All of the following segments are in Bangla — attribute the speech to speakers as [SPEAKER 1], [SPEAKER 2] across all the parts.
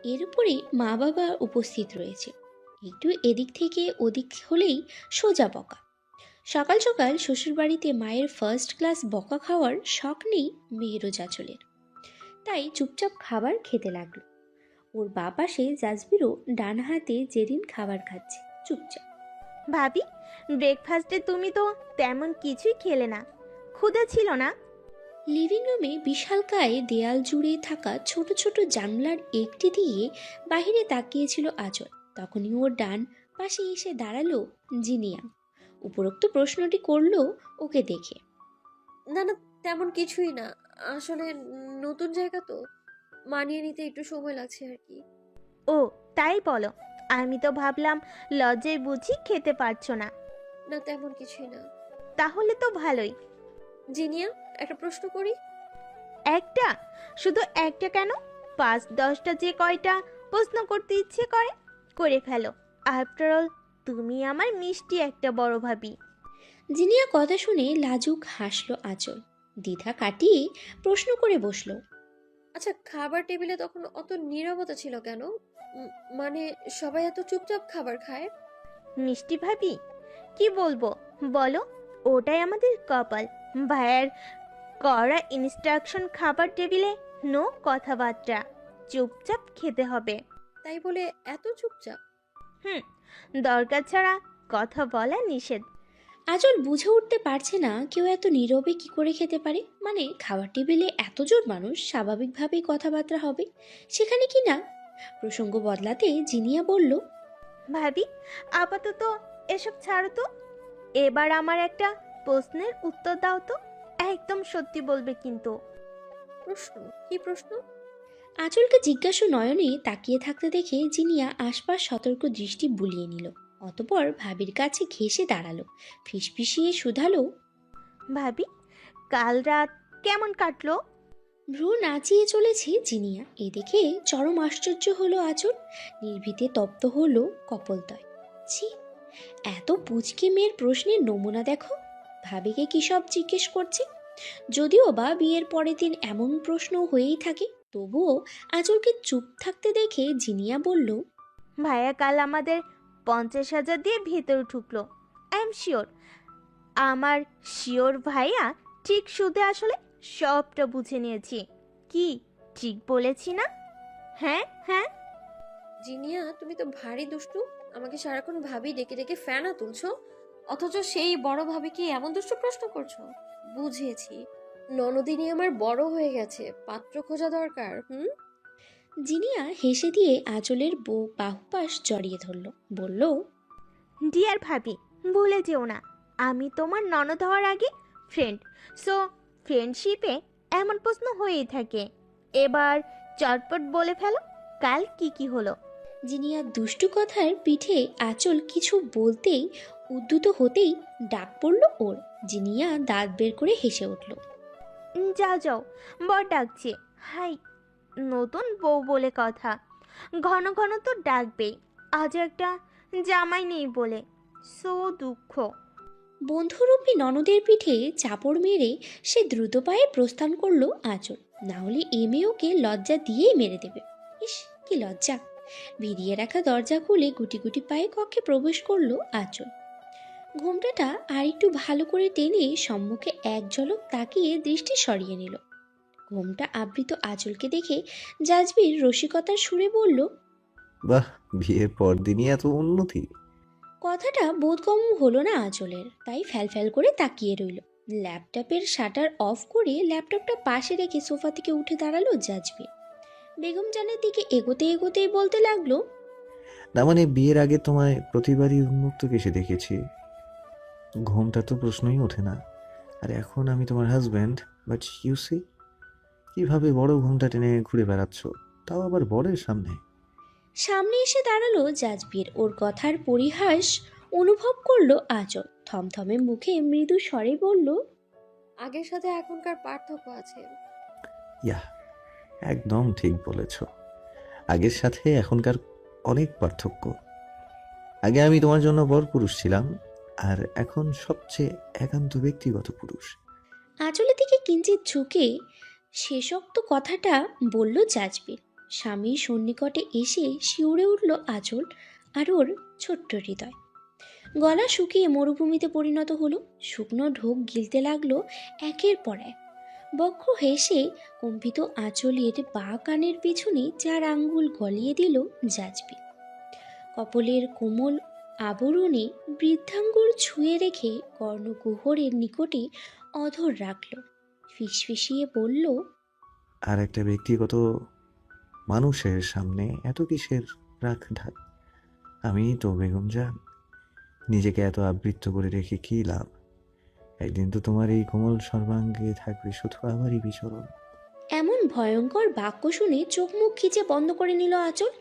[SPEAKER 1] এর উপরে মা বাবা উপস্থিত রয়েছে। একটু এদিক থেকে ওদিক হলেই সোজা বকা। সকাল সকাল শ্বশুরবাড়িতে মায়ের ফার্স্ট ক্লাস বকা খাওয়ার শখ নেই মেহেরোজ আঁচলের, তাই চুপচাপ খাবার খেতে লাগলো। ওর বাঁ পাশে জাজবিরও ডান হাতে জেরিন খাবার খাচ্ছে চুপচাপ।
[SPEAKER 2] ভাবি, ব্রেকফাস্টে তুমি তো তেমন কিছুই খেলে না, ক্ষুধা ছিল না?
[SPEAKER 1] লিভিং রুমে বিশালকায় দেয়াল জুড়ে থাকা ছোট ছোট জানলার একটি দিয়ে বাহিরে তাকিয়েছিল আঁচল। তখনই ওর ডান পাশে এসে দাঁড়ালো জিনিয়া। উপরোক্ত প্রশ্নটি করলো ওকে দেখে।
[SPEAKER 3] না না, তেমন কিছুই না। আসলে নতুন জায়গা তো, মানিয়ে নিতে একটু সময় লাগছে আর কি।
[SPEAKER 2] ও, তাই বলো। আমি তো ভাবলাম লজ্জায় বুঝি খেতে পারছো না।
[SPEAKER 3] না, তেমন কিছুই না।
[SPEAKER 2] তাহলে তো ভালোই।
[SPEAKER 3] জিনিয়া, একটা প্রশ্ন করি।
[SPEAKER 2] একটা? শুধু একটা কেন? 5-10টা যে কয়টা প্রশ্ন করতে ইচ্ছে করে করে ফেলো। আফটার অল তুমি আমার মিষ্টি একটা বড় ভাবি।
[SPEAKER 1] জিনিয়া কথা শুনে লাজুক হাসলো আঁচল। দ্বিধা কাটিয়ে প্রশ্ন করে বসলো।
[SPEAKER 3] আচ্ছা, খাবার টেবিলে তখন অত নীরবতা ছিল কেন? মানে সবাই এত চুপচাপ খাবার খায়?
[SPEAKER 2] মিষ্টি ভাবি, কি বলবো বলো? ওটাই আমাদের কপাল। ভাইয়ের কড়া ইনস্ট্রাকশন, খাবার টেবিলে নো কথাবার্তা, চুপচাপ খেতে হবে।
[SPEAKER 3] তাই বলে এত চুপচাপ?
[SPEAKER 2] হুম, দরকার ছাড়া কথা বলা নিষেধ।
[SPEAKER 1] আঁচল বুঝে উঠতে পারছে না কেউ এত নীরবে কি করে খেতে পারে। মানে খাবার টেবিলে এতজন মানুষ, স্বাভাবিকভাবেই কথাবার্তা হবে, সেখানে কি না। প্রসঙ্গ বদলাতে জিনিয়া বলল,
[SPEAKER 2] ভাবি, আপাতত এসব ছাড়ো তো। এবার আমার একটা প্রশ্নের উত্তর দাও তো। একদম সত্যি বলবে কিন্তু।
[SPEAKER 3] প্রশ্ন? কি প্রশ্ন?
[SPEAKER 1] আঁচলকে জিজ্ঞাসু নয়নে তাকিয়ে থাকতে দেখে জিনিয়া আশপাশ সতর্ক দৃষ্টি বুলিয়ে নিল। অতপর ভাবির কাছে ঘেঁষে দাঁড়ালো, ফিসফিসিয়ে শুধালো,
[SPEAKER 2] ভাবি, কাল রাত কেমন কাটলো?
[SPEAKER 1] ভ্রু নাচিয়ে চলেছে জিনিয়া। এ দেখে চরম আশ্চর্য হলো আঁচল। নির্ভীতে তপ্ত হলো কপলতয়। ছি, এত পুচকে মেয়ের প্রশ্নের নমুনা দেখো। ভাবিকে কি সব জিজ্ঞেস করছে। যদিও বা বিয়ের পরের দিন এমন প্রশ্ন হয়েই থাকে, তবুও আঁচলকে চুপ থাকতে দেখে জিনিয়া বলল,
[SPEAKER 2] ভাইয়া কাল আমাদের 50,000 দিয়ে ভেতর ঢুকলো। I am sure. আমার শিওর ভাইয়া ঠিক সুদে আসলে সবটা বুঝে নিয়েছি। কি ঠিক বলেছি না? হ্যাঁ হ্যাঁ।
[SPEAKER 3] জিনিয়া, তুমি তো ভারী দুষ্টু। আমাকে সারাক্ষণ ভাবি ডেকে ডেকে ফ্যানা তুলছো, অথচ সেই বড় ভাবিকে এমন দুষ্টু প্রশ্ন করছো। বুঝিয়েছি, ননদিনী আমার বড় হয়ে গেছে, পাত্র খোঁজা দরকার।
[SPEAKER 1] জিনিয়া হেসে দিয়ে আঁচলের বাহুপাশ জড়িয়ে ধরল, বলল,
[SPEAKER 2] ডিয়ার ভাবি, ভুলে যেও না আমি তোমার ননদ হওয়ার আগে ফ্রেন্ড। সো ফ্রেন্ডশিপে এমন প্রশ্ন হয়েই থাকে। এবার চটপট বলে ফেলো, কাল কি কি হলো?
[SPEAKER 1] জিনিয়ার দুষ্টু কথার পিঠে আঁচল কিছু বলতেই, উদ্ধত হতেই ডাক পড়ল ওর। জিনিয়া দাঁত বের করে হেসে উঠল।
[SPEAKER 2] যাও যাও, বর ডাকছে। হাই, নতুন বউ বলে কথা, ঘন ঘন তো ডাকবেই। আজ একটা জামাই নেই বলে সো দুঃখ।
[SPEAKER 1] বন্ধুরূপী ননদের পিঠে চাপড় মেরে সে দ্রুত পায়ে প্রস্থান করলো আঁচল। না হলে এ মেয়ে ওকে লজ্জা দিয়েই মেরে দেবে। ইস, কি লজ্জা। ভিড়িয়ে রাখা দরজা খুলে গুটি গুটি পায়ে কক্ষে প্রবেশ করলো আঁচল। ঘোমটাটা আর একটু ভালো করে টেনে সম্মুখে এক ঝলক তাকিয়ে দৃষ্টি সরিয়ে নিল। ঘোমটা আবৃত আঁচলকে দেখে জাজবির রসিকতার সুরে বলল,
[SPEAKER 4] বাহ, বিয়ের পর দিনই এত উন্নতি!
[SPEAKER 1] কথাটা বোধগম্য হলো না আঁচলের, তাই ফ্যাল করে তাকিয়ে রইল। ল্যাপটপের শাটার অফ করে ল্যাপটপটা পাশে রেখে সোফা থেকে উঠে দাঁড়ালো জাজবির। বেগম জানের দিকে এগোতে এগোতেই বলতে লাগলো,
[SPEAKER 4] না মানে বিয়ের আগে তোমায় প্রতিবারই উন্মুক্ত কেসে দেখেছি, ঘুমটা তো প্রশ্নই ওঠে না। আর এখন আমি তোমার হাজব্যান্ড, বাট ইউ সি কিভাবে বড় ঘুমটা টেনে ঘুরে বেড়াচ্ছ, তাও আবার বরের সামনে।
[SPEAKER 1] সামনে এসে দাঁড়ালো জাজবির। ওর কথার পরিহাস অনুভব করলো আঁচল। থমথমে মুখে মৃদু স্বরে বলল,
[SPEAKER 3] আগের সাথে এখনকার পার্থক্য আছে।
[SPEAKER 4] ইয়া, একদম ঠিক বলেছ। আগের সাথে এখনকার অনেক পার্থক্য। আগে আমি তোমার জন্য বর পুরুষ ছিলাম, আর এখন সবচেয়ে একান্ত ব্যক্তিগত পুরুষ।
[SPEAKER 1] আঁচলের দিকে কিঞ্চিত ঝুঁকে শেষোক্ত কথাটা বলল জাজবির। স্বামীর সন্নিকটে এসে শিউরে উঠল আঁচল আর ওর ছোট্ট হৃদয়। গলা শুকিয়ে মরুভূমিতে পরিণত হলো, শুকনো ঢোক গিলতে লাগলো একের পর এক। বক্ষ হেসে কম্পিত আঁচলের বা কানের পিছনে 4 আঙ্গুল গলিয়ে দিল জাজবি। কপলের কোমল আবরণে বৃদ্ধাঙ্গুল ছুঁয়ে রেখে কর্ণকুহরের নিকটে অধর রাখল। ফিসফিসিয়ে বলল,
[SPEAKER 4] আর একটা ব্যক্তিগত মানুষের সামনে এত কিসের রাখ ঢাক? আমি তো বেগম জান, নিজেকে এত আবৃত্ত করে রেখে কী লাভ? একদিন তো তোমার এই কোমল সর্বাঙ্গে থাকবে শুধু আমারই বিচরণ।
[SPEAKER 1] এমন ভয়ঙ্কর বাক্য শুনে চোখ মুখ খিচে বন্ধ করে নিল আঁচল।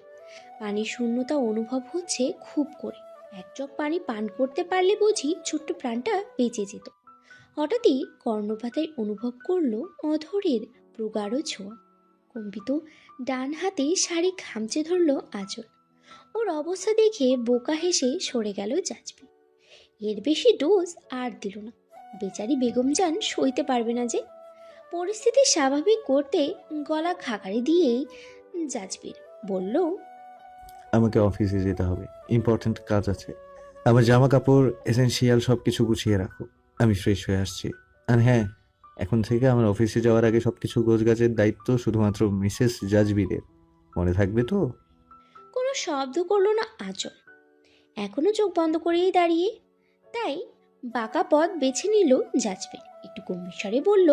[SPEAKER 1] পানির শূন্যতা অনুভব হচ্ছে খুব করে। এক চোখ পানি পান করতে পারলে বুঝি ছোট্ট প্রাণটা বেঁচে যেত। হঠাৎই কর্ণপাতায় অনুভব করলো অধরের প্রগাঢ় ছোঁয়া। কম্পিত ডান হাতে শাড়ি খামচে ধরল আঁচল। ওর অবস্থা দেখে বোকা হেসে সরে গেল জাজবি। এর বেশি ডোজ আর দিল না, বেচারি বেগম জান সইতে পারবে না যে। পরিস্থিতি স্বাভাবিক করতে গলা খাকারি দিয়েই জাজবির বলল,
[SPEAKER 4] আমাকে অফিসে যেতে হবে, ইম্পর্ট্যান্ট কাজ আছে। আমার জামা কাপড় এসেনশিয়াল সব কিছু গুছিয়ে রাখো, আমি ফ্রেশ হয়ে আসছি। আর হ্যাঁ, এখন থেকে আমার অফিসে যাওয়ার আগে সব কিছু গোছগাছের দায়িত্ব শুধুমাত্র মিসেস জাজবিরের, মনে থাকবে তো?
[SPEAKER 1] কোনো শব্দ করলো না আঁচল, এখনো চোখ বন্ধ করেই দাঁড়িয়ে। তাই বাঁকা পথ বেছে নিল জাজবির, একটু গম্ভীর স্বরে বলল,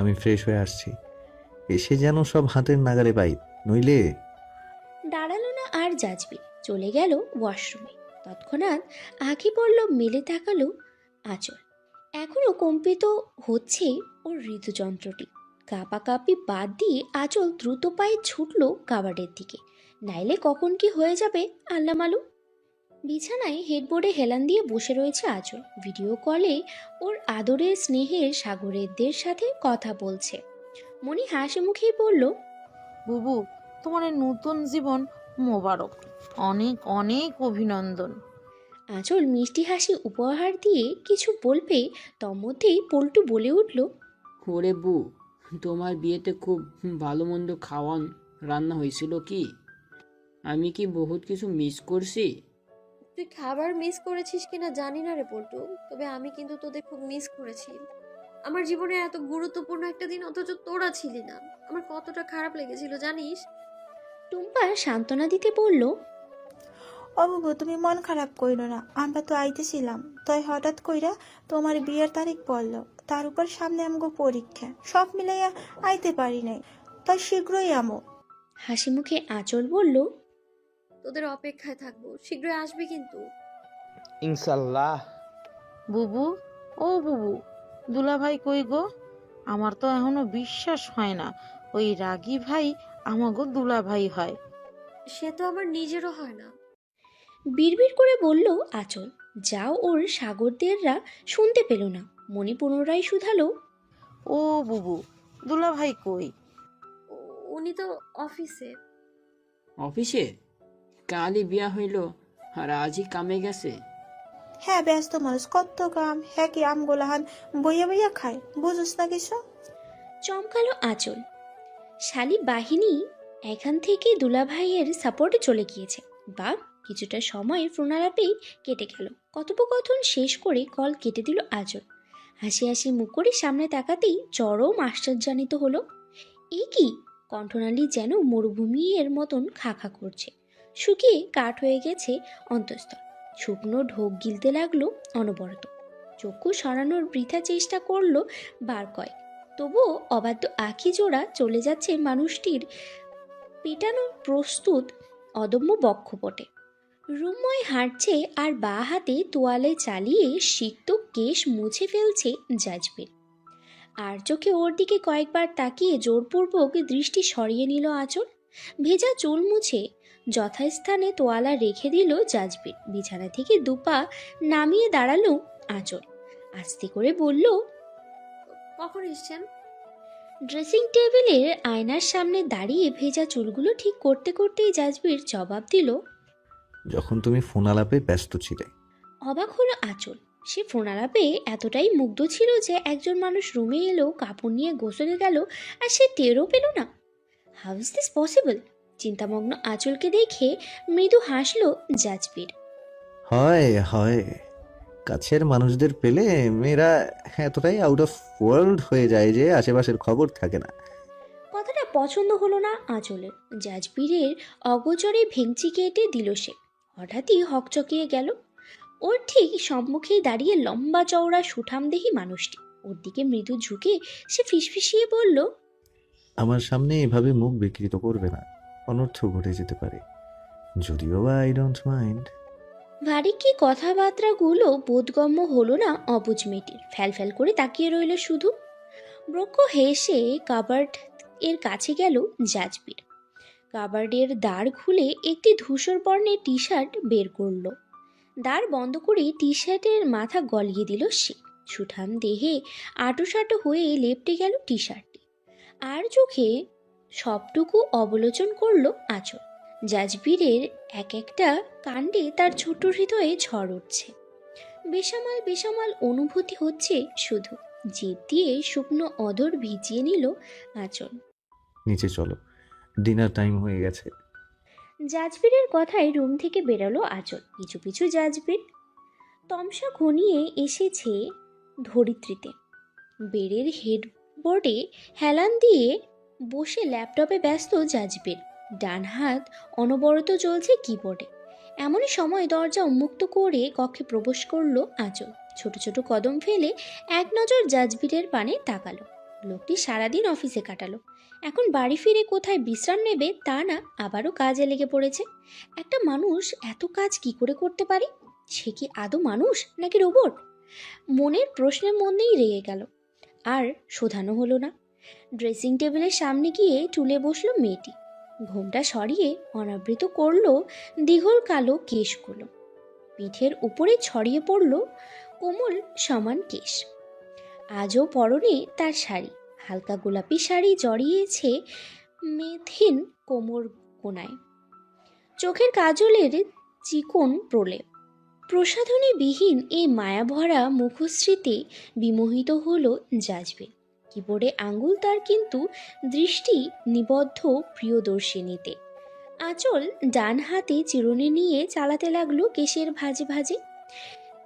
[SPEAKER 4] আমি ফ্রেশ হয়ে আসছি, এসে যেন সব হাতের নাগালে পাই, নইলে।
[SPEAKER 1] দাঁড়ালো না আর জাজবির, চলে গেল ওয়াশরুমে। তৎক্ষণাৎ আঁখি পড়ল মেলে তাকালো আঁচল। এখনো কম্পিত হচ্ছে ওর হৃদযন্ত্রটি। কাঁপাকাঁপি বাদ দিয়ে আঁচল দ্রুত পায়ে ছুটল কাবাডের দিকে, নাইলে কখন কি হয়ে যাবে আল্লাহ মালুম। বিছানায় হেডবোর্ডে হেলান দিয়ে বসে রয়েছে আঁচল। ভিডিও কলে ওর আদরের স্নেহের সাগরেরদের সাথে কথা বলছে। মনি হাসি মুখেই বলল,
[SPEAKER 5] বুবু, তোমার এই নতুন জীবন মোবারক, অনেক অনেক অভিনন্দন।
[SPEAKER 1] আঁচল মিষ্টি হাসি উপহার দিয়ে কিছু বলবে, তন্মধ্যেই পল্টু বলে উঠল,
[SPEAKER 6] ওরে বউ, তোমার বিয়েতে খুব ভালো মন্দ খাওয়ান রান্না হয়েছিল কি? আমি কি বহুত কিছু মিস করছি?
[SPEAKER 3] তুই খাবার মিস করেছিস কিনা জানি না রে পল্টু, তবে আমি কিন্তু তোদের খুব মিস করেছি। আমার জীবনে এত গুরুত্বপূর্ণ একটা দিন অথচ তোরা ছিলি না। আমার কতটা খারাপ লেগেছিল জানিস?
[SPEAKER 1] টুম্পা সান্ত্বনা দিতে বলল,
[SPEAKER 7] ও বাবু, তুমি মন খারাপ কইরো না, আমরা তো আইতেছিলাম, তাই হঠাৎ কইরা তোমার বিয়ের তারিখ পড়লো, তার উপর সামনে আমগো পরীক্ষা, সব মিলাইয়া আইতে পারি নাই, তাই শীঘ্রই আমো।
[SPEAKER 1] হাসি মুখে আঁচল বলল,
[SPEAKER 3] তোদের অপেক্ষায় থাকবো, শীঘ্রই আসবি কিন্তু।
[SPEAKER 8] ইনশাল্লাহ।
[SPEAKER 5] বুবু, ও বুবু, দুলাভাই কই গো? আমার তো এখনো বিশ্বাস হয় না ওই রাগী ভাই আমাগো দুলাভাই হয়।
[SPEAKER 3] সে তো আমার নিজেরও হয় না।
[SPEAKER 1] বিড়বিড় করে বলল আঁচল। যাও ওর সাগরদেররা শুনতে পেল না। মণি পুনরায় শুধালো,
[SPEAKER 5] ও বুবু, দুলাভাই কই?
[SPEAKER 3] উনি তো অফিসে।
[SPEAKER 6] অফিসে? কালই বিয়া হইল আর আজই কামে গেছে?
[SPEAKER 7] হ্যাঁ, ব্যস্ত মানুষ, কত কাম, হ্যাঁ কি আমগোলাহান বইয়া বইয়া খায়, বুঝোস না কিছু?
[SPEAKER 1] চমকালো আঁচল। শালি বাহিনী এখান থেকে দুলাভাইয়ের সাপোর্টে চলে গিয়েছে। বা কিছুটা সময় প্রণালাপেই কেটে গেল। কথোপকথন শেষ করে কল কেটে দিল আঁচল। হাসি হাসি মুখ করে সামনে তাকাতেই চরম আশ্চর্যান্বিত হলো। এ কি, কণ্ঠনালী যেন মরুভূমির মতন খাখা করছে, শুকিয়ে কাঠ হয়ে গেছে অন্তঃস্থল। শুকনো ঢোক গিলতে লাগলো অনবরত। চক্ষু সরানোর বৃথা চেষ্টা করলো বার কয়েক, তবুও অবাধ্য আঁখি জোড়া চলে যাচ্ছে মানুষটির পেটানোর প্রস্তুত অদম্য বক্ষপটে। রুমময় হাঁটছে আর বা হাতে তোয়ালে চালিয়ে সিক্ত কেশ মুছে ফেলছে জাজবির। আর চোখে ওর দিকে কয়েকবার তাকিয়ে জোরপূর্বক দৃষ্টি সরিয়ে নিল আঁচল। ভেজা চুল মুছে যথাস্থানে তোয়ালা রেখে দিল জাজবির। বিছানা থেকে দুপা নামিয়ে দাঁড়ালো আঁচল। আস্তে করে বলল,
[SPEAKER 3] কখন এসছেন?
[SPEAKER 1] ড্রেসিং টেবিলের আয়নার সামনে দাঁড়িয়ে ভেজা চুলগুলো ঠিক করতে করতেই জাজবির জবাব দিল,
[SPEAKER 4] যখন তুমি ফোন আলাপে ব্যস্ত ছিলে।
[SPEAKER 1] অবাক হলো আঁচল। সে ফোনালাপে এতটাই মুগ্ধ ছিল যে একজন মানুষ রুমে এলো, কাপড় নিয়ে গোসলে গেল আর সে টেরও পেল না। How is this possible? চিন্তামগ্ন আঁচলকে দেখে মৃদু হাসল জাজবির।
[SPEAKER 4] হয় হয়, কাছের মানুষদের পেলে মেয়েরা এতটাই আউট অফ ওয়ার্ল্ড হয়ে যায় যে আশেপাশের খবর থাকে না।
[SPEAKER 1] কথাটা পছন্দ হলো না আঁচলের। জাজবিরের অগোচরে ভেঙচি কেটে দিল সে। হঠাৎই হকচকিয়ে গেল। ওর ঠিক সম্মুখেই দাঁড়িয়ে লম্বা চওড়া সুঠামদেহী মানুষটি। ওর দিকে মৃদু ঝুঁকে সে ফিসফিসিয়ে বলল,
[SPEAKER 4] আমার সামনে এভাবে মুখ বিকৃত করবে না, অনর্থ ঘটে যেতে পারে। যদিও বা আই ডোন্ট মাইন্ড।
[SPEAKER 1] ভারী কি কথাবার্তাগুলো বোধগম্য হলো না অবুঝ মেয়েটির। ফ্যাল ফ্যাল করে তাকিয়ে রইল শুধু। ব্রক্ষ হেসে কাবার্ড এর কাছে গেল জাজবির। কাবার্ডের দ্বার খুলে একটি ধূসর বর্ণের টি শার্ট বের করলো। দ্বার বন্ধ করে টি শার্টের মাথা গলিয়ে দিল সে। সুঠাম দেহে আঁটোসাঁটো হয়ে লেপটে গেল টি শার্টটি। আর চোখে সবটুকু অবলোচন করলো আঁচল। জাজবিরের এক একটা কাণ্ডে তার ছোট হৃদয়ে ঝড় উঠছে। বেসামাল বেসামাল অনুভূতি হচ্ছে শুধু। জিভ দিয়ে শুকনো অধর ভিজিয়ে নিল আঁচল।
[SPEAKER 4] নিচে চলো, ডিনার টাইম হয়ে গেছে।
[SPEAKER 1] জাজবিরের কথায় রুম থেকে বেরোলো আঁচল। পিছু পিছু জাজবির। তমসা ঘনিয়ে এসেছে ধরিত্রীতে। বেডের হেডবোর্ডে হেলান দিয়ে বসে ল্যাপটপে ব্যস্ত জাজবির। ডান হাত অনবরত চলছে কিবোর্ডে। এমনই সময় দরজা উন্মুক্ত করে কক্ষে প্রবেশ করলো আঁচল। ছোট ছোট কদম ফেলে এক নজর জাজবিরের পানে তাকালো। লোকটি সারাদিন অফিসে কাটালো। এখন বাড়ি ফিরে কোথায় বিশ্রাম নেবে তা না, আবারও কাজে লেগে পড়েছে। একটা মানুষ এত কাজ কি করে করতে পারে? সে কি আদৌ মানুষ নাকি রোবট? মনের প্রশ্নের মধ্যেই রয়ে গেল, আর শোধানো হলো না। ড্রেসিং টেবিলের সামনে গিয়ে টুলে বসলো মেয়েটি। ঘোমটা সরিয়ে অনাবৃত করলো দীঘল কালো কেশগুলো। পিঠের উপরে ছড়িয়ে পড়ল কোমল সমান কেশ। আজও পরনে তার শাড়ি। হালকা গোলাপি শাড়ি জড়িয়েছে মেথিন কোমর কোনায়। চোখের কাজলের চিকন প্রলেপ। প্রসাধনীবিহীন এই মায়াভরা মুখশ্রীতে বিমোহিত হলো জাজবির। কিবোর্ডে আঙ্গুল তার, কিন্তু দৃষ্টি নিবদ্ধ প্রিয়দর্শিনীতে। আঁচল ডান হাতে চিরুনি নিয়ে চালাতে লাগলো কেশের ভাঁজে ভাঁজে।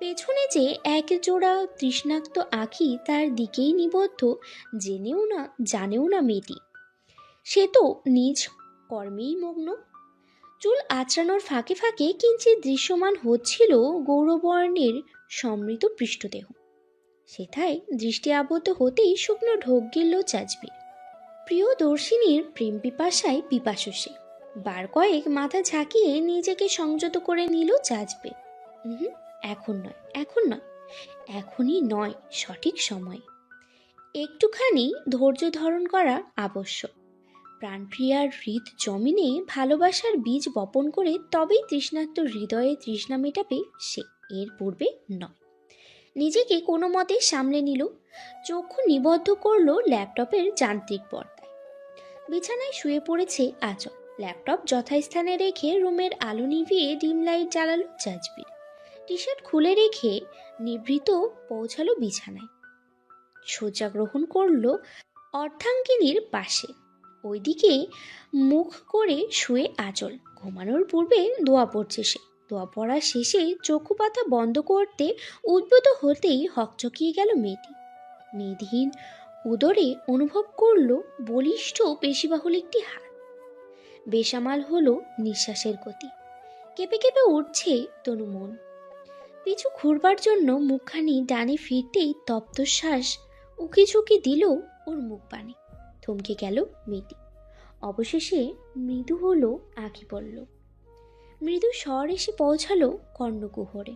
[SPEAKER 1] পেছনে যে এক জোড়া তৃষ্ণাক্ত আঁখি তার দিকেই নিবদ্ধ, জেনেও না জানেও না মেয়েটি। সে তো নিজ কর্মেই মগ্ন। চুল আঁচড়ানোর ফাঁকে ফাঁকে কিঞ্চিৎ দৃশ্যমান হচ্ছিল গৌরবর্ণের সমৃত পৃষ্ঠদেহ। সেথায় দৃষ্টি আবদ্ধ হতেই শুকনো ঢোক গিলল জাজবির। প্রিয়দর্শিনীর প্রেম পিপাসায় পিপাসু সে। বার কয়েক মাথা ঝাঁকিয়ে নিজেকে সংযত করে নিল জাজবির। এখন নয়, এখন নয়, এখনই নয়, সঠিক সময়। একটুখানি ধৈর্য ধারণ করা আবশ্যক। প্রাণপ্রিয়ার হৃদ জমিনে ভালোবাসার বীজ বপন করে তবেই তৃষ্ণাক্ত হৃদয়ে তৃষ্ণা মেটাবে সে, এর পূর্বে নয়। নিজেকে কোনো মতে সামলে নিল। চক্ষু নিবদ্ধ করল ল্যাপটপের যান্ত্রিক পর্দায়। বিছানায় শুয়ে পড়েছে আঁচল। ল্যাপটপ যথাস্থানে রেখে রুমের আলো নিভিয়ে ডিম লাইট জ্বালালো জাজবির। টি শার্ট খুলে রেখে নিভৃত পৌঁছালো বিছানায়। শয্যা গ্রহণ করল অর্ধাঙ্গিনীর পাশে। ওইদিকে মুখ করে শুয়ে আঁচল। ঘুমানোর পূর্বে দোয়া পড়ছে সে। দোয়া পড়া শেষে চক্ষু পাতা বন্ধ করতে উদ্যত হতেই হকচকিয়ে গেল মেয়েটি। নিধীন উদরে অনুভব করল বলিষ্ঠ পেশিবাহুল একটি হাত। বেসামাল হলো নিঃশ্বাসের গতি। কেঁপে কেঁপে উঠছে তনু মন। পিছু ঘুরবার জন্য মুখখানি ডানে ফিরতেই তপ্তশ্বাস উকিঝুঁকি দিল ওর মুখ পানে। থমকে গেল মেয়েটি। অবশেষে মৃদু হলো আঁখি পড়ল। মৃদু স্বর এসে পৌঁছালো কর্ণকুহরে।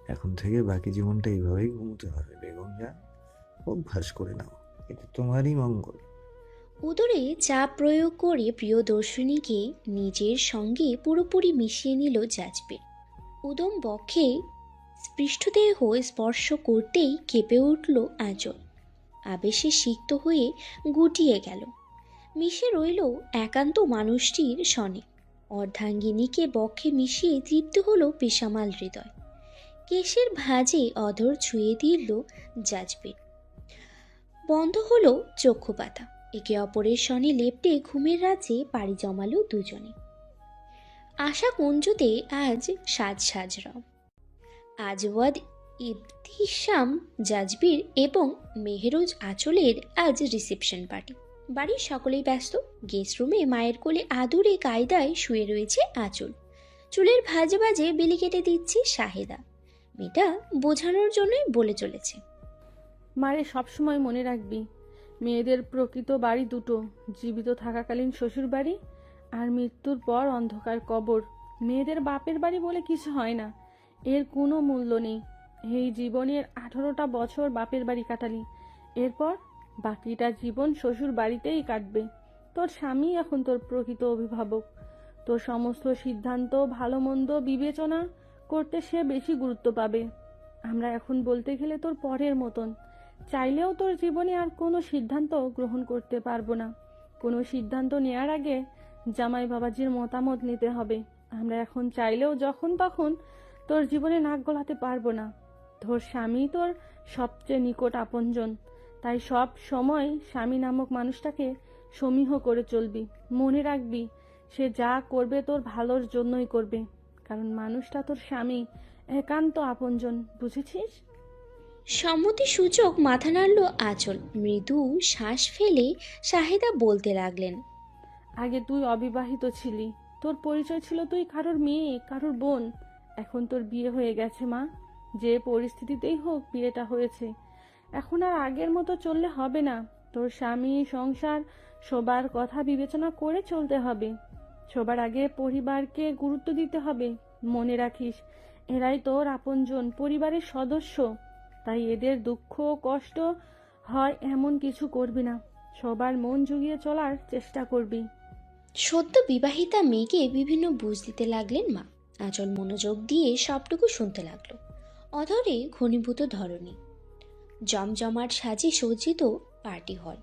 [SPEAKER 4] এখন থেকে বাকি জীবনটা এইভাবেই ঘুমোতে হবে বেগম জান, অভ্যাস করে নাও, এটা তোমারই মঙ্গল।
[SPEAKER 1] উদরে চাপ প্রয়োগ করে প্রিয়দর্শিনীকে নিজের সঙ্গে পুরোপুরি মিশিয়ে নিল জাজবির। উদম বক্ষে পৃষ্ঠদেহ স্পর্শ করতেই কেঁপে উঠল আঁচল। আবেশে সিক্ত হয়ে গুটিয়ে গেল। মিশে রইল একান্ত মানুষটির সনে। অর্ধাঙ্গিনীকে বক্ষে মিশিয়ে তৃপ্ত হলো পেশামাল হৃদয়। কেশের ভাঁজে অধর ছুঁয়ে দিল জাজবির। বন্ধ হলো চক্ষুপাতা। একে অপরের সনে লেপ্টে ঘুমের রাজ্যে পাড়ি জমালো দুজনে। আশা কুঞ্জতে আজ সাজরব। আজওয়াদ ইবতিসাম জাজবির এবং মেহরুজ আঁচলের আজ রিসেপশন পার্টি। বাড়ির সকলেই ব্যস্ত। গেস্ট রুমে মায়ের কোলে আদুরে কায়দায় শুয়ে রয়েছে আঁচল। চুলের ভাজে ভাজে বেলি কেটে দিচ্ছে শাহেদা। মেয়েটা বোঝানোর জন্যই বলে চলেছে,
[SPEAKER 9] মারে সবসময় মনে রাখবি, মেয়েদের প্রকৃত বাড়ি দুটো, জীবিত থাকাকালীন শ্বশুর বাড়ি আর মৃত্যুর পর অন্ধকার কবর। মেয়েদের বাপের বাড়ি বলে কিছু হয় না, এর কোনো মূল্য নেই। এই জীবনের 18টা বছর বাপের বাড়ি কাটালি, এরপর বাকিটা জীবন শ্বশুর বাড়িতেই কাটবে। তোর স্বামী এখন তোর প্রকৃত অভিভাবক। তোর সমস্ত সিদ্ধান্ত ভালো মন্দ বিবেচনা করতে সে বেশি গুরুত্ব পাবে। আমরা এখন বলতে গেলে তোর পরের মতন, চাইলেও তোর জীবনে আর কোনো সিদ্ধান্ত গ্রহণ করতে পারবো না। কোনো সিদ্ধান্ত নেওয়ার আগে জামাই বাবাজির মতামত নিতে হবে। আমরা এখন চাইলেও যখন তখন তোর জীবনে নাক গলাতে পারবো না। তোর স্বামী তোর সবচেয়ে নিকট আপনজন, তাই সব সময় স্বামী নামক মানুষটাকে সমীহ করে চলবি। মনে রাখবি, সে যা করবে তোর ভালোর জন্যই করবে, কারণ মানুষটা তোর স্বামী, একান্ত আপনজন, বুঝেছিস?
[SPEAKER 1] সম্মতি সূচক মাথা নাড়ল আঁচল। মৃদু শ্বাস ফেলে শাহেদা বলতে লাগলেন,
[SPEAKER 9] আগে তুই অবিবাহিত ছিলি, তোর পরিচয় ছিল তুই কারোর মেয়ে, কারোর বোন। এখন তোর বিয়ে হয়ে গেছে মা, যে পরিস্থিতিতেই হোক বিয়েটা হয়েছে। এখন আর আগের মতো চললে হবে না। তোর স্বামী, সংসার, সবার কথা বিবেচনা করে চলতে হবে। সবার আগে পরিবারকে গুরুত্ব দিতে হবে। মনে রাখিস, এরাই তোর আপনজন, পরিবারের সদস্য। তাই এদের দুঃখ কষ্ট হয় এমন কিছু করবি না। সবার মন জুগিয়ে চলার চেষ্টা করবি।
[SPEAKER 1] সদ্য বিবাহিতা মেয়েকে বিভিন্ন বুঝ দিতে লাগলেন মা। আঁচল মনোযোগ দিয়ে সবটুকু শুনতে লাগলো। অধরে ঘনীভূত ধরনী, জমজমাট সাজে সজ্জিত পার্টি হল।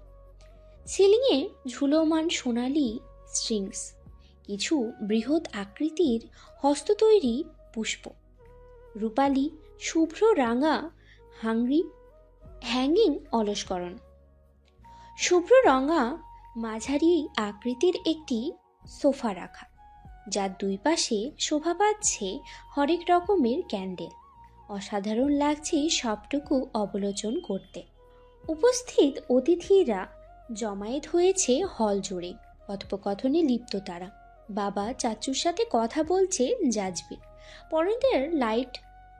[SPEAKER 1] সিলিংয়ে ঝুলমান সোনালি স্ট্রিংস, কিছু বৃহৎ আকৃতির হস্ততৈরি পুষ্প, রূপালি শুভ্র রাঙা হ্যাঙ্গিং অলস্করণ, শুভ্র রঙা মাঝারি আকৃতির একটি সোফা রাখা, যার দুই পাশে শোভা পাচ্ছে হরেক রকমের ক্যান্ডেল। অসাধারণ লাগছে সবটুকু অবলোকন করতে। উপস্থিত অতিথিরা জমায়েত হয়েছে হল জুড়ে। কথোপকথনে লিপ্ত তারা। বাবা চাচুর সাথে কথা বলছে জাজবির। পরনের লাইট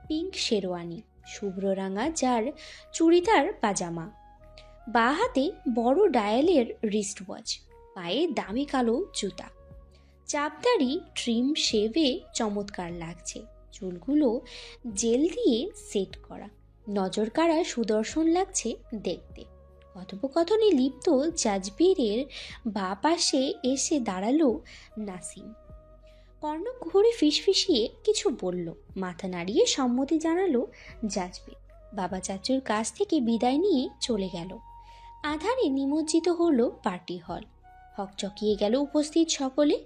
[SPEAKER 1] পিঙ্ক শেরওয়ানি, শুভ্র রাঙা যার চুড়িদার পাজামা, বাঁ হাতে বড় ডায়ালের রিস্ট ওয়াচ, পায়ে দামি কালো জুতা, চাপদাড়ি ট্রিম শেভে চমৎকার লাগছে, চুলগুলো জেল দিয়ে সেট করা, নজর কাড়া সুদর্শন লাগছে দেখতে। কথোপকথনে লিপ্ত জাজবিরের বাঁ পাশে এসে দাঁড়ালো নাসিম। কর্ণ ঘুরে ফিসফিসিয়ে কিছু বলল, মাথা নাড়িয়ে সম্মতি জানালো জাজবির। বাবা চাচুর কাছ থেকে বিদায় নিয়ে চলে গেল। আধারে নিমজ্জিত হলো পার্টি হল। হকচকিয়ে গেল উপস্থিত সকলে।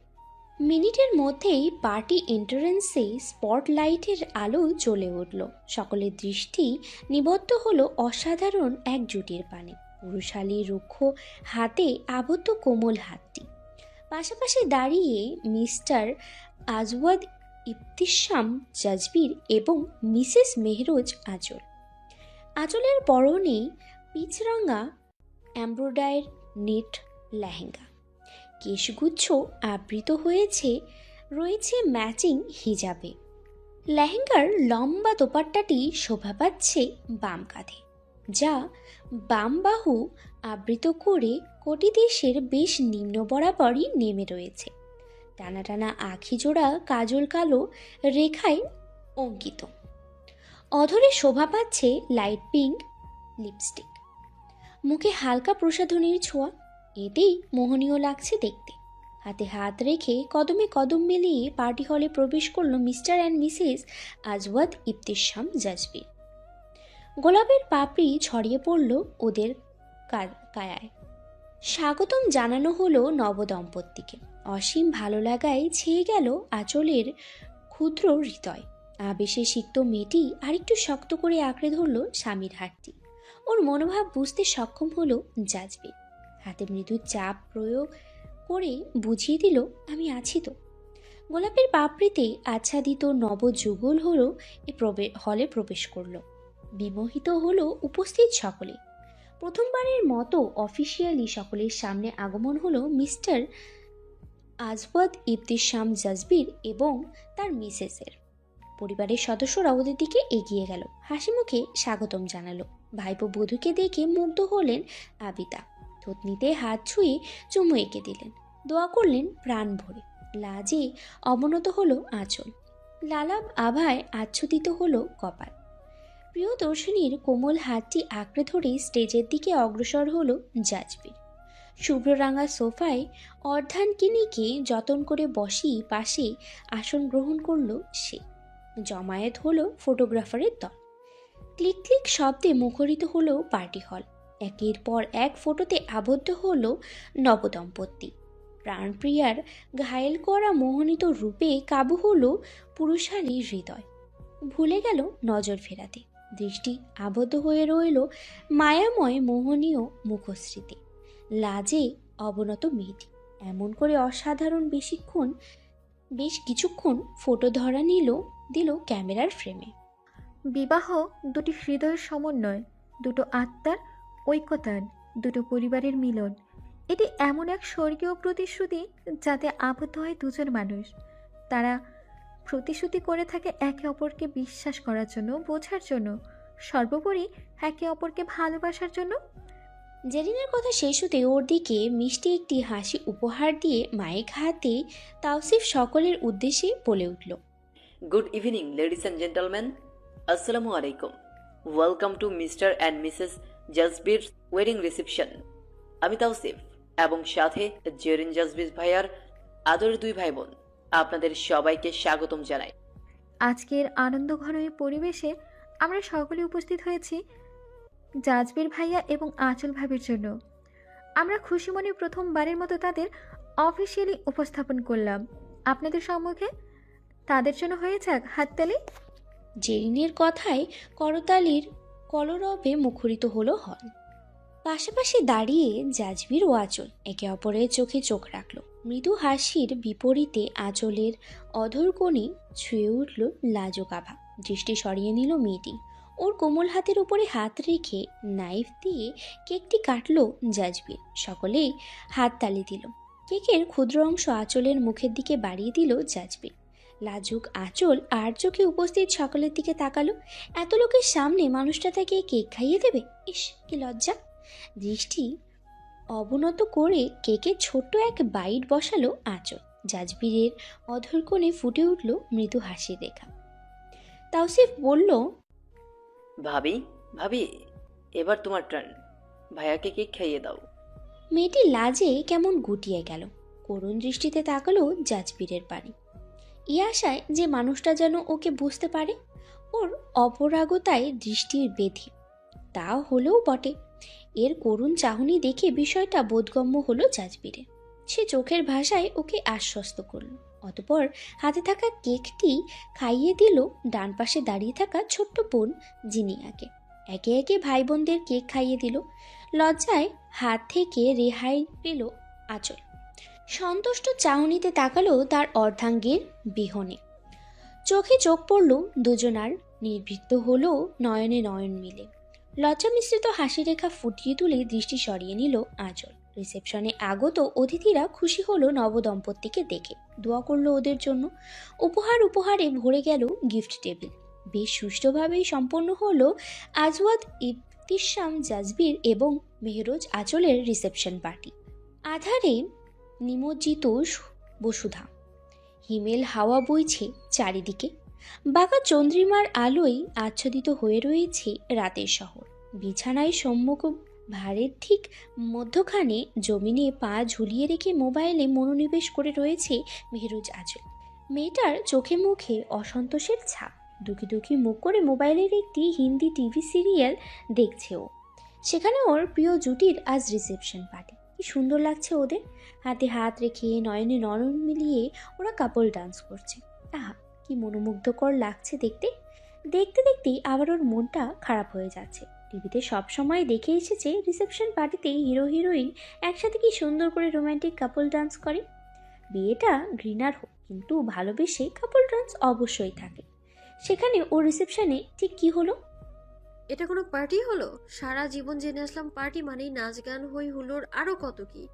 [SPEAKER 1] মিনিটের মধ্যেই পার্টি এন্ট্রান্সে স্পটলাইটের আলো জ্বলে উঠল। সকলের দৃষ্টি নিবদ্ধ হলো অসাধারণ এক জুটির পানে। পুরুষালী রুক্ষ হাতে আবদ্ধ কোমল হাতটি। পাশাপাশি দাঁড়িয়ে মিস্টার আজওয়াদ ইবতিসাম জাজবির এবং মিসেস মেহরুজ আঁচল। আঁচলের পরনে পিচরাঙা এমব্রয়ডারি নেট লেহেঙ্গা, কেশগুচ্ছ আবৃত রয়েছে ম্যাচিং হিজাবে। লেহেঙ্গার লম্বা দোপাট্টাটি শোভা পাচ্ছে বাম কাঁধে, যা বাম বাহু আবৃত করে কোটি দেশের বেশ নিম্ন বরাবরই নেমে রয়েছে। টানা টানা আখি জোড়া কাজল কালো রেখায় অঙ্কিত। অধরে শোভা পাচ্ছে লাইট পিঙ্ক লিপস্টিক। মুখে হালকা প্রসাধনীর ছোঁয়া, এতেই মোহনীয় লাগছে দেখতে। হাতে হাত রেখে কদমে কদম মিলিয়ে পার্টি হলে প্রবেশ করলো Mr and Mrs Azwad Ibtisam Jazbir. গোলাপের পাপড়ি ছড়িয়ে পড়ল ওদের কায়ায়। স্বাগতম জানানো হলো নবদম্পতিকে। অসীম ভালো লাগায় ছেয়ে গেল আঁচলের ক্ষুদ্র হৃদয়। আবেশে সিক্ত মেয়েটি আরেকটু শক্ত করে আঁকড়ে ধরল স্বামীর হাতটি। ওর মনোভাব বুঝতে সক্ষম হলো জাজবির। হাতে মৃদু চাপ প্রয়োগ করে বুঝিয়ে দিল, আমি আছি তো। গোলাপের পাপড়িতে আচ্ছাদিত নবযুগল হলে প্রবেশ করলো। বিমোহিত হলো উপস্থিত সকলে। প্রথমবারের মতো অফিসিয়ালি সকলের সামনে আগমন হলো মিস্টার আজওয়াদ ইবতিসাম জাজবির এবং তার মিসেসের। পরিবারের সদস্যরা ওদের দিকে এগিয়ে গেল, হাসি মুখে স্বাগতম জানালো। ভাইপো বধূকে দেখে মুগ্ধ হলেন আবিদা। থতনিতে হাত ছুঁয়ে চুমু এঁকে দিলেন, দোয়া করলেন প্রাণ ভরে। লাজে অবনত হলো আঁচল, লালাব আভায় আচ্ছাদিত হলো কপাল। প্রিয়দর্শিনীর কোমল হাতটি আঁকড়ে ধরে স্টেজের দিকে অগ্রসর হলো জাজবির। শুভ্ররাঙা সোফায় অর্ধাঙ্গিনীকে যতন করে বসিয়ে পাশে আসন গ্রহণ করলো সে। জমায়েত হলো ফটোগ্রাফারের দল। ক্লিক ক্লিক শব্দে মুখরিত হলো পার্টি হল। একের পর এক ফটোতে আবদ্ধ হলো নবদম্পতি। প্রাণপ্রিয়ার ঘায়েল করা মোহনীত রূপে কাবু হলো পুরুষালী হৃদয়। ভুলে গেল নজর ফেরাতে। দৃষ্টি আবদ্ধ হয়ে রইল মায়াময় মোহনীয় মুখশ্রীতে। লাজে অবনত মেয়েটি এমন করে অসাধারণ বেশ কিছুক্ষণ ফটো ধরা দিল ক্যামেরার ফ্রেমে।
[SPEAKER 10] বিবাহ দুটি হৃদয়ের সমন্বয়, দুটো আত্মার ঐক্যতান, দুটো পরিবারের মিলন। এটি এমন এক স্বর্গীয় প্রতিশ্রুতি যাতে আবদ্ধ হয় দুজন মানুষ। তারা প্রতিশ্রুতি করে থাকে একে অপরকে বিশ্বাস করার জন্য, বোঝার জন্য, সর্বোপরি একে অপরকে ভালোবাসার জন্য।
[SPEAKER 1] জেরিনের কথা শেষ হতে ওর দিকে মিষ্টি একটি হাসি উপহার দিয়ে মাইক হাতে তাওসিফ সকলের উদ্দেশ্যে বলে উঠল,
[SPEAKER 11] good evening ladies and gentleman, আসসালামু আলাইকুম। Welcome to Mr and Mrs Jazbir wedding reception. আমি তাওসিফ এবং সাথে জেরিন জাজবির ভাইয়ার আদরের দুই ভাই বোন আপনাদের সবাইকে স্বাগতম জানাই।
[SPEAKER 10] আজকের আনন্দঘন এই পরিবেশে আমরা সকলে উপস্থিত হয়েছি জাজবির ভাইয়া এবং আঁচল ভাবির জন্য। আমরা খুশি মনে প্রথমবারের মতো তাদের অফিসিয়ালি উপস্থাপন করলাম আপনাদের সম্মুখে। তাদের জন্য হয়ে যাক হাততালি।
[SPEAKER 1] জেরিনের কথায় করতালির কলরবে মুখরিত হলো হল। পাশাপাশি দাঁড়িয়ে জাজবির ও আঁচল একে অপরের চোখে চোখ রাখল। মৃদু হাসির বিপরীতে আঁচলের অধর কোণে ছুঁয়ে উঠল লাজুক আভা। দৃষ্টি সরিয়ে নিল মেয়েটি। ওর কোমল হাতের উপরে হাত রেখে নাইফ দিয়ে কেকটি কাটল জাজবির। সকলেই হাততালি দিল। কেকের ক্ষুদ্র অংশ আঁচলের মুখের দিকে বাড়িয়ে দিল জাজবির। লাজুক আঁচল আর চোখে উপস্থিত সকলের দিকে তাকালো। এত লোকের সামনে মানুষটা তাকে কেক খাইয়ে দেবে, ইস কি লজ্জা। দৃষ্টি অবনত করে কেকে ছোট্ট এক বাইট বসালো আঁচল। জাজবিরের অধর কোণে ফুটে উঠল মৃদু হাসির রেখা। তাওসিফ বলল,
[SPEAKER 11] ভাবি ভাবি এবার তোমার টার্ন, ভাইয়াকে কেক খাইয়ে দাও।
[SPEAKER 1] মেয়েটি লাজে কেমন গুটিয়ে গেল। করুণ দৃষ্টিতে তাকালো জাজবিরের পানে, এই আশায় যে মানুষটা যেন ওকে বুঝতে পারে। ওর অপরাগতায় দৃষ্টির বেধি তা হলেও বটে। এর করুণ চাহনি দেখে বিষয়টা বোধগম্য হলো জাজবিরের। সে চোখের ভাষায় ওকে আশ্বস্ত করল। অতপর হাতে থাকা কেকটি খাইয়ে দিল ডান পাশে দাঁড়িয়ে থাকা ছোট্ট বোন জিনিয়াকে। একে একে ভাই বোনদের কেক খাইয়ে দিল। লজ্জায় হাত থেকে রেহাই পেল আঁচল। সন্তুষ্ট চাহনিতে তাকালো তার অর্ধাঙ্গের বিহনে। চোখে চোখ পড়ল দুজনার, নির্বৃত্ত হলো নয়নে নয়ন মিলে। লজ্জা মিশ্রিত হাসি রেখা ফুটিয়ে তুলে দৃষ্টি সরিয়ে নিল আঁচল। রিসেপশনে আগত অতিথিরা খুশি হলো নবদম্পতিকে দেখে, দোয়া করলো ওদের জন্য। উপহারে ভরে গেল গিফট টেবিল। বেশ সুষ্ঠুভাবেই সম্পন্ন হলো আজওয়াদ ইবতিসাম জাজবির এবং মেহরোজ আঁচলের রিসেপশন পার্টি। আধারে নিমজ্জিত বসুধা, হিমেল হাওয়া বইছে চারিদিকে। বাঁকা চন্দ্রিমার আলোয় আচ্ছাদিত হয়ে রয়েছে রাতের শহর। বিছানায় সম্মুখ ভারের ঠিক মধ্যখানে জমিনে পা ঝুলিয়ে রেখে মোবাইলে মনোনিবেশ করে রয়েছে মেহরোজ আঁচল। মেয়েটার চোখে মুখে অসন্তোষের ছাপ। দুঃখী দুঃখী মুখ করে মোবাইলের একটি হিন্দি টিভি সিরিয়াল দেখছে ও। সেখানে ওর প্রিয় জুটির আজ রিসেপশন পার্টি। কি সুন্দর লাগছে ওদের, হাতে হাত রেখে নয়নে নয়ন মিলিয়ে ওরা কাপল ডান্স করছে। আহা কি মনোমুগ্ধকর লাগছে দেখতে। দেখতে দেখতেই আবার ওর মনটা খারাপ হয়ে যাচ্ছে। টিভিতে সবসময় দেখে এসেছে রিসেপশন পার্টিতে হিরো হিরোইন একসাথে কি সুন্দর করে রোমান্টিক কাপল ডান্স করে। বিয়েটা ঘৃণার হোক, কিন্তু ভালোবেসে কাপল ডান্স অবশ্যই থাকে। সেখানে ও রিসেপশনে ঠিক কি হলো?
[SPEAKER 3] এটা কোনো পার্টি হলো? সারা জীবন জেনে আসলাম পার্টি মানেই নাচ গান হই হুল্লোড় আরো কত কি।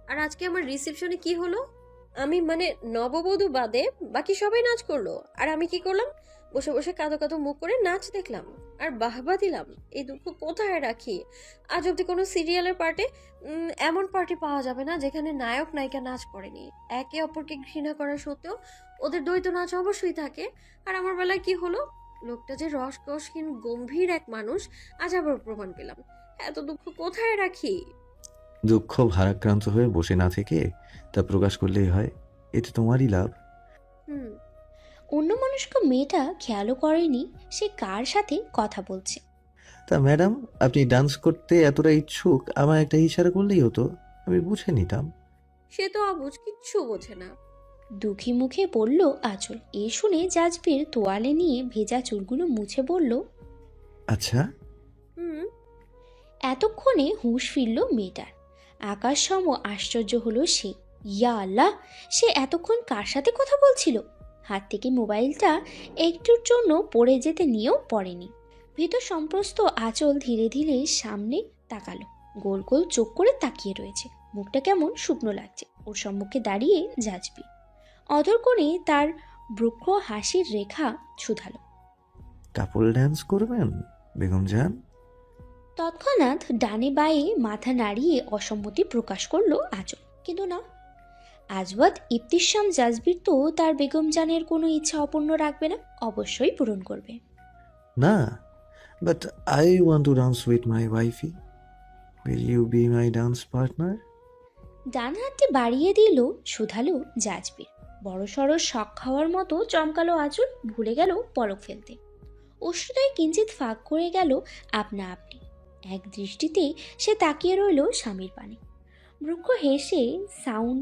[SPEAKER 3] আর আজকে আমার রিসেপশনে কি হলো? আমি মানে নববধূ বাদে বাকি সবাই নাচ করলো, আর আমি কি করলাম? বসে বসে কাঁদো কাঁদো মুখ করে নাচ দেখলাম আর বাহবা দিলাম। এই দুঃখ কোথায় রাখি? আজ অব্দি কোনো সিরিয়ালের পার্টে এমন পার্টি পাওয়া যাবে না যেখানে নায়ক নায়িকা নাচ করেনি। একে অপরকে ঘৃণা করা সত্ত্বেও ওদের দ্বৈত নাচ অবশ্যই থাকে। আর আমার বেলায় কি হলো? লোকটা যে রসকসহীন গম্ভীর এক মানুষ, আজ আবার প্রমাণ পেলাম। এত দুঃখ কোথায় রাখি?
[SPEAKER 4] দুঃখ ভারাক্রান্ত হয়ে বসে না থেকে তা প্রকাশ করলেই হয়, এতে তোমারই লাভ।
[SPEAKER 1] হুম। অন্যমনস্ক মেয়েটা খেয়ালও করেনি সে কার সাথে কথা বলছে।
[SPEAKER 4] তা ম্যাডাম, আপনি ডান্স করতে এতটা ইচ্ছুক, আমার একটা ইশারা করলেই হতো, আমি বুঝে নিতাম।
[SPEAKER 3] সে তো অবুঝ, কিচ্ছু বোঝে না।
[SPEAKER 1] দুঃখী মুখে বলল আঁচল। এ শুনে জাজবির তোয়ালে নিয়ে ভেজা চুলগুলো মুছে বলল,
[SPEAKER 4] আচ্ছা।
[SPEAKER 3] হুম।
[SPEAKER 1] এতক্ষণে হুঁশ ফিরল মেয়েটার। আকাশ সম আশ্চর্য হলো সে। ইয়া আল্লাহ, সে এতক্ষণ কার সাথে কথা বলছিল? হাত থেকে মোবাইলটা একটুর জন্য পড়ে যেতে নিয়েও পড়েনি। ভেতর সম্প্রস্ত আঁচল ধীরে ধীরে সামনে তাকালো। গোল গোল চোখ করে তাকিয়ে রয়েছে, মুখটা কেমন শুকনো লাগছে। ওর সম্মুখে দাঁড়িয়ে জাজবি অধর কোণে তার বৃক্ষ হাসির রেখা শুধালো,
[SPEAKER 4] কাপল ডান্স করবেন বেগম জান?
[SPEAKER 1] তৎক্ষণাৎ ডানে বায়ে মাথা নাড়িয়ে অসম্মতি প্রকাশ করলো আঁচল। কিন্তু না, আজবাদ ইবতিসাম জাজবির তো তার বেগম জানের কোনো ইচ্ছা অপূর্ণ রাখবে না, অবশ্যই পূরণ করবে।
[SPEAKER 4] না, but I want to dance with my wifey, will you be my dance partner?
[SPEAKER 1] ডান হাতটি বাড়িয়ে দিল শুধালো জাজবির। বড়সড় শখ খাওয়ার মতো চমকালো আঁচল, ভুলে গেল পলক ফেলতে। অশ্রুদয় কিঞ্চিত ফাঁক করে গেল আপনা আপনি। এক দৃষ্টিতে সে তাকিয়ে রইল স্বামীর পানে। বৃক্ষ হেসে সাউন্ড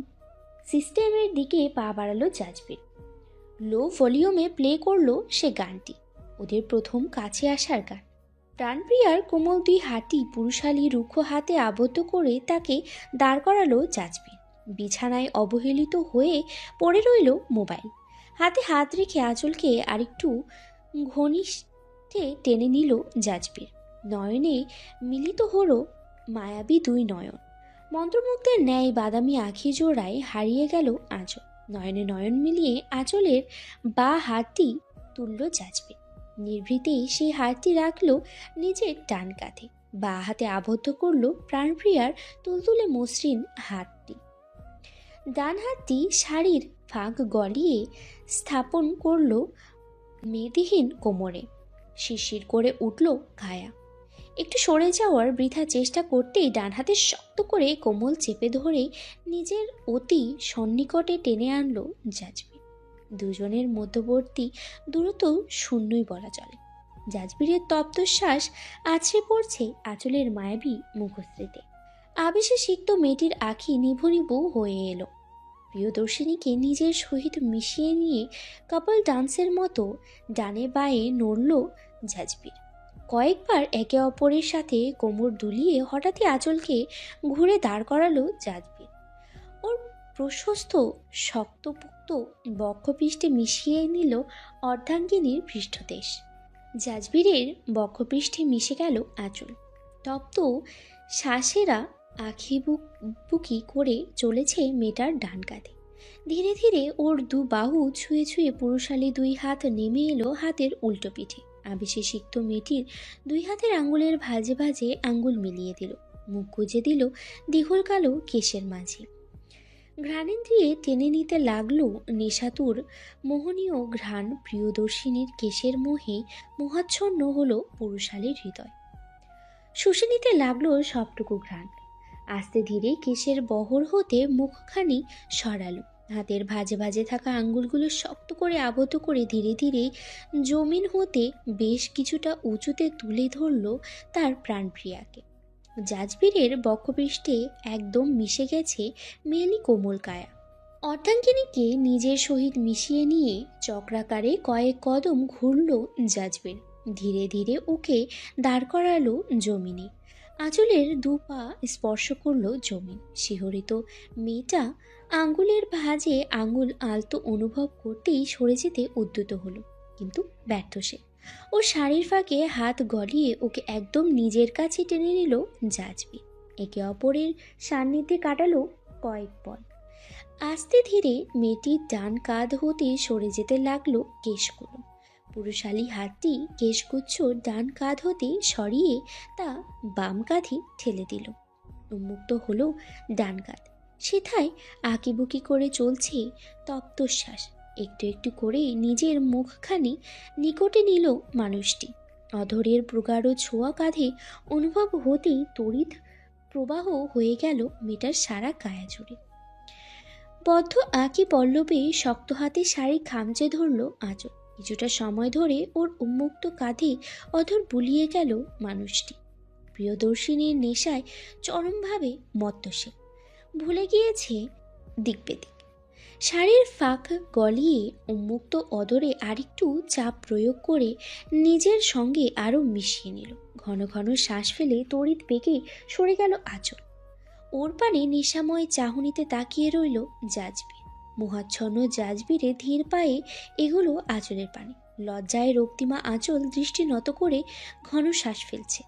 [SPEAKER 1] সিস্টেমের দিকে পা বাড়ালো জাজবির। লো ভলিউমে প্লে করলো সে গানটি, ওদের প্রথম কাছে আসার গান। প্রাণপ্রিয়ার কোমল দুই হাতই পুরুষালী রুক্ষ হাতে আবদ্ধ করে তাকে দাঁড় করালো জাজবির। বিছানায় অবহেলিত হয়ে পড়ে রইল মোবাইল। হাতে হাত রেখে আঁচলকে আরেকটু ঘনিষ্ঠে টেনে নিল জাজবির। নয়নে মিলিত হলো মায়াবী দুই নয়ন। মন্ত্রমুগ্ধের ন্যায় বাদামি আঁখি জোড়ায় হারিয়ে গেল আঁচল। নয়নে নয়ন মিলিয়ে আঁচলের বা হাতটি তুলল জাজবির। নিভৃতেই সেই হাতটি রাখল নিজের ডান কাঁধে, বা হাতে আবদ্ধ করল প্রাণপ্রিয়ার তুলতুলে মসৃণ হাতটি। ডান হাতটি শাড়ির ফাঁক গলিয়ে স্থাপন করল মেয়েদিহীন কোমরে। শিরশির করে উঠল কায়া। একটু সরে যাওয়ার বৃথা চেষ্টা করতেই ডান হাতে শক্ত করে কোমল চেপে ধরে নিজের অতি সন্নিকটে টেনে আনলো জাজবির। দুজনের মধ্যবর্তী দূরত্ব শূন্যই বলা চলে। জাজবিরের তপ্তশ্বাস আছড়ে পড়ছে আঁচলের মায়াবী মুখশ্রীতে। আবেশে সিক্ত মেয়েটির আঁখি নিভু নিভু হয়ে এলো। প্রিয়দর্শিনীকে নিজের সহিত মিশিয়ে নিয়ে কাপল ডান্সের মতো ডানে বায়ে নড়ল জাজবির। কয়েকবার একে অপরের সাথে কোমর দুলিয়ে হঠাৎই আঁচলকে ঘুরে দাঁড় করালো জাজবির। ওর প্রশস্ত শক্তপোক্ত বক্ষপৃষ্ঠে মিশিয়ে নিল অর্ধাঙ্গিনীর পৃষ্ঠদেশ। জাজবিরের বক্ষপৃষ্ঠে মিশে গেল আঁচল। তপ্ত শ্বাসেরা আখি বুকি করে চলেছে মেয়েটার ডান কাঁধে। ধীরে ধীরে ওর দু বাহু ছুঁয়ে ছুঁয়ে পুরুষালী দুই হাত নেমে এলো হাতের উল্টো পিঠে। আবেশে সিক্ত মেয়েটির দুই হাতের আঙ্গুলের ভাঁজে ভাঁজে আঙ্গুল মিলিয়ে দিল, মুখ গুজে দিল দীঘল কালো কেশের মাঝে। ঘ্রাণেন্দ্রিয়ে টেনে নিতে লাগলো নেশাতুর মোহনীয় ঘ্রাণ। প্রিয়দর্শিনীর কেশের মোহে মোহাচ্ছন্ন হলো পুরুষালীর হৃদয়। শুষে নিতে লাগলো সবটুকু ঘ্রাণ। আস্তে ধীরে কেশের বহর হতে মুখখানি সরালো। হাতের ভাঁজে ভাঁজে থাকা আঙ্গুলগুলো শক্ত করে আবদ্ধ করে ধীরে ধীরে জমিন হতে বেশ কিছুটা উঁচুতে তুলে ধরল তার প্রাণপ্রিয়াকে। জাজবিরের বক্ষপৃষ্ঠে একদম মিশে গেছে মেয়েলি কোমল কায়া। অর্ধাঙ্গিনীকে নিজের সহিত মিশিয়ে নিয়ে চক্রাকারে কয়েক কদম ঘুরল জাজবির। ধীরে ধীরে ওকে দাঁড় করালো জমিনে। আঁচলের দু পা স্পর্শ করলো জমিন। শিহরিত মেয়েটা আঙ্গুলের ভাঁজে আঙ্গুল আলতো অনুভব করতেই সরে যেতে উদ্যত হলো, কিন্তু ব্যর্থ সে। ওর শাড়ির ফাঁকে হাত গলিয়ে ওকে একদম নিজের কাছে টেনে নিল জাজবির। একে অপরের সান্নিধ্যে কাটালো কয়েক পল। আস্তে ধীরে মেয়েটির ডান কাঁধ হতে সরে যেতে লাগলো কেশগুলো। পুরুষালী হাতটি কেশগুচ্ছ ডান কাঁধ হতে সরিয়ে তা বাম কাঁধে ঠেলে দিল। উন্মুক্ত হলো ডান কাঁধ। সেথায় আঁকিবুকি করে চলছে তপ্তশ্বাস। একটু একটু করে নিজের মুখখানি নিকটে নিল মানুষটি। অধরের প্রগাঢ় ছোঁয়া কাঁধে অনুভব হতেই তড়িৎ প্রবাহ হয়ে গেল মেয়েটার সারা কায়া জুড়ে। বদ্ধ আঁকি পল্লবে শক্ত হাতে শাড়ি খামচে ধরল আঁচল। কিছুটা সময় ধরে ওর উন্মুক্ত কাঁধে অধর বুলিয়ে গেল মানুষটি। প্রিয়দর্শিনীর নেশায় চরমভাবে মত্ত সে, ভুলে গিয়েছে দিকবেদিক। শাড়ির ফাঁক গলিয়ে উন্মুক্ত অদরে আরেকটু চাপ প্রয়োগ করে নিজের সঙ্গে আরও মিশিয়ে নিল। ঘন ঘন শ্বাস ফেলে তড়িৎ বেগে সরে গেল আঁচল। ওর পানে নেশাময় চাহনিতে তাকিয়ে রইল জাজবির। মোহাচ্ছন্ন জাজবিরে ধীর পায়ে এগুলো আঁচলের পানে। লজ্জায় রক্তিমা আঁচল দৃষ্টি নত করে ঘন শ্বাস ফেলছে।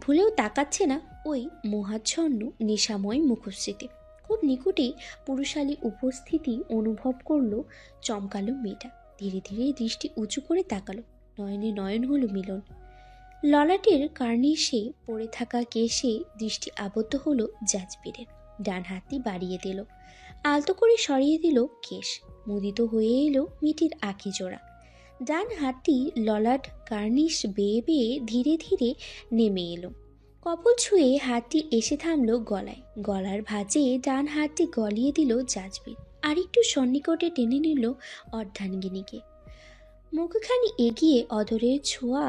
[SPEAKER 1] ভুলেও তাকাচ্ছে না ওই মোহাচ্ছন্ন নেশাময় মুখশ্রীতে। খুব নিকটে পুরুষালী উপস্থিতি অনুভব করলো চমকালো মেয়েটা। ধীরে ধীরে দৃষ্টি উঁচু করে তাকালো। নয়নে নয়ন হলো মিলন। ললাটের কার্নিশে পড়ে থাকা কেশে দৃষ্টি আবদ্ধ হলো জাজবিরের। ডান হাতটি বাড়িয়ে দিল, আলতো করে সরিয়ে দিল কেশ। মুদিত হয়ে এলো মেয়েটির আঁকি জোড়া। ডান হাতটি ললাট কার্নিশ বেয়ে বেয়ে ধীরে ধীরে নেমে এলো। কপল ছুঁয়ে হাতটি এসে থামল গলায়। গলার ভাঁজে ডান হাতটি গলিয়ে দিল জাজবির। আরেকটু সন্নিকটে টেনে নিল অর্ধাঙ্গিনীকে। মুখখানি এগিয়ে অধরের ছোঁয়া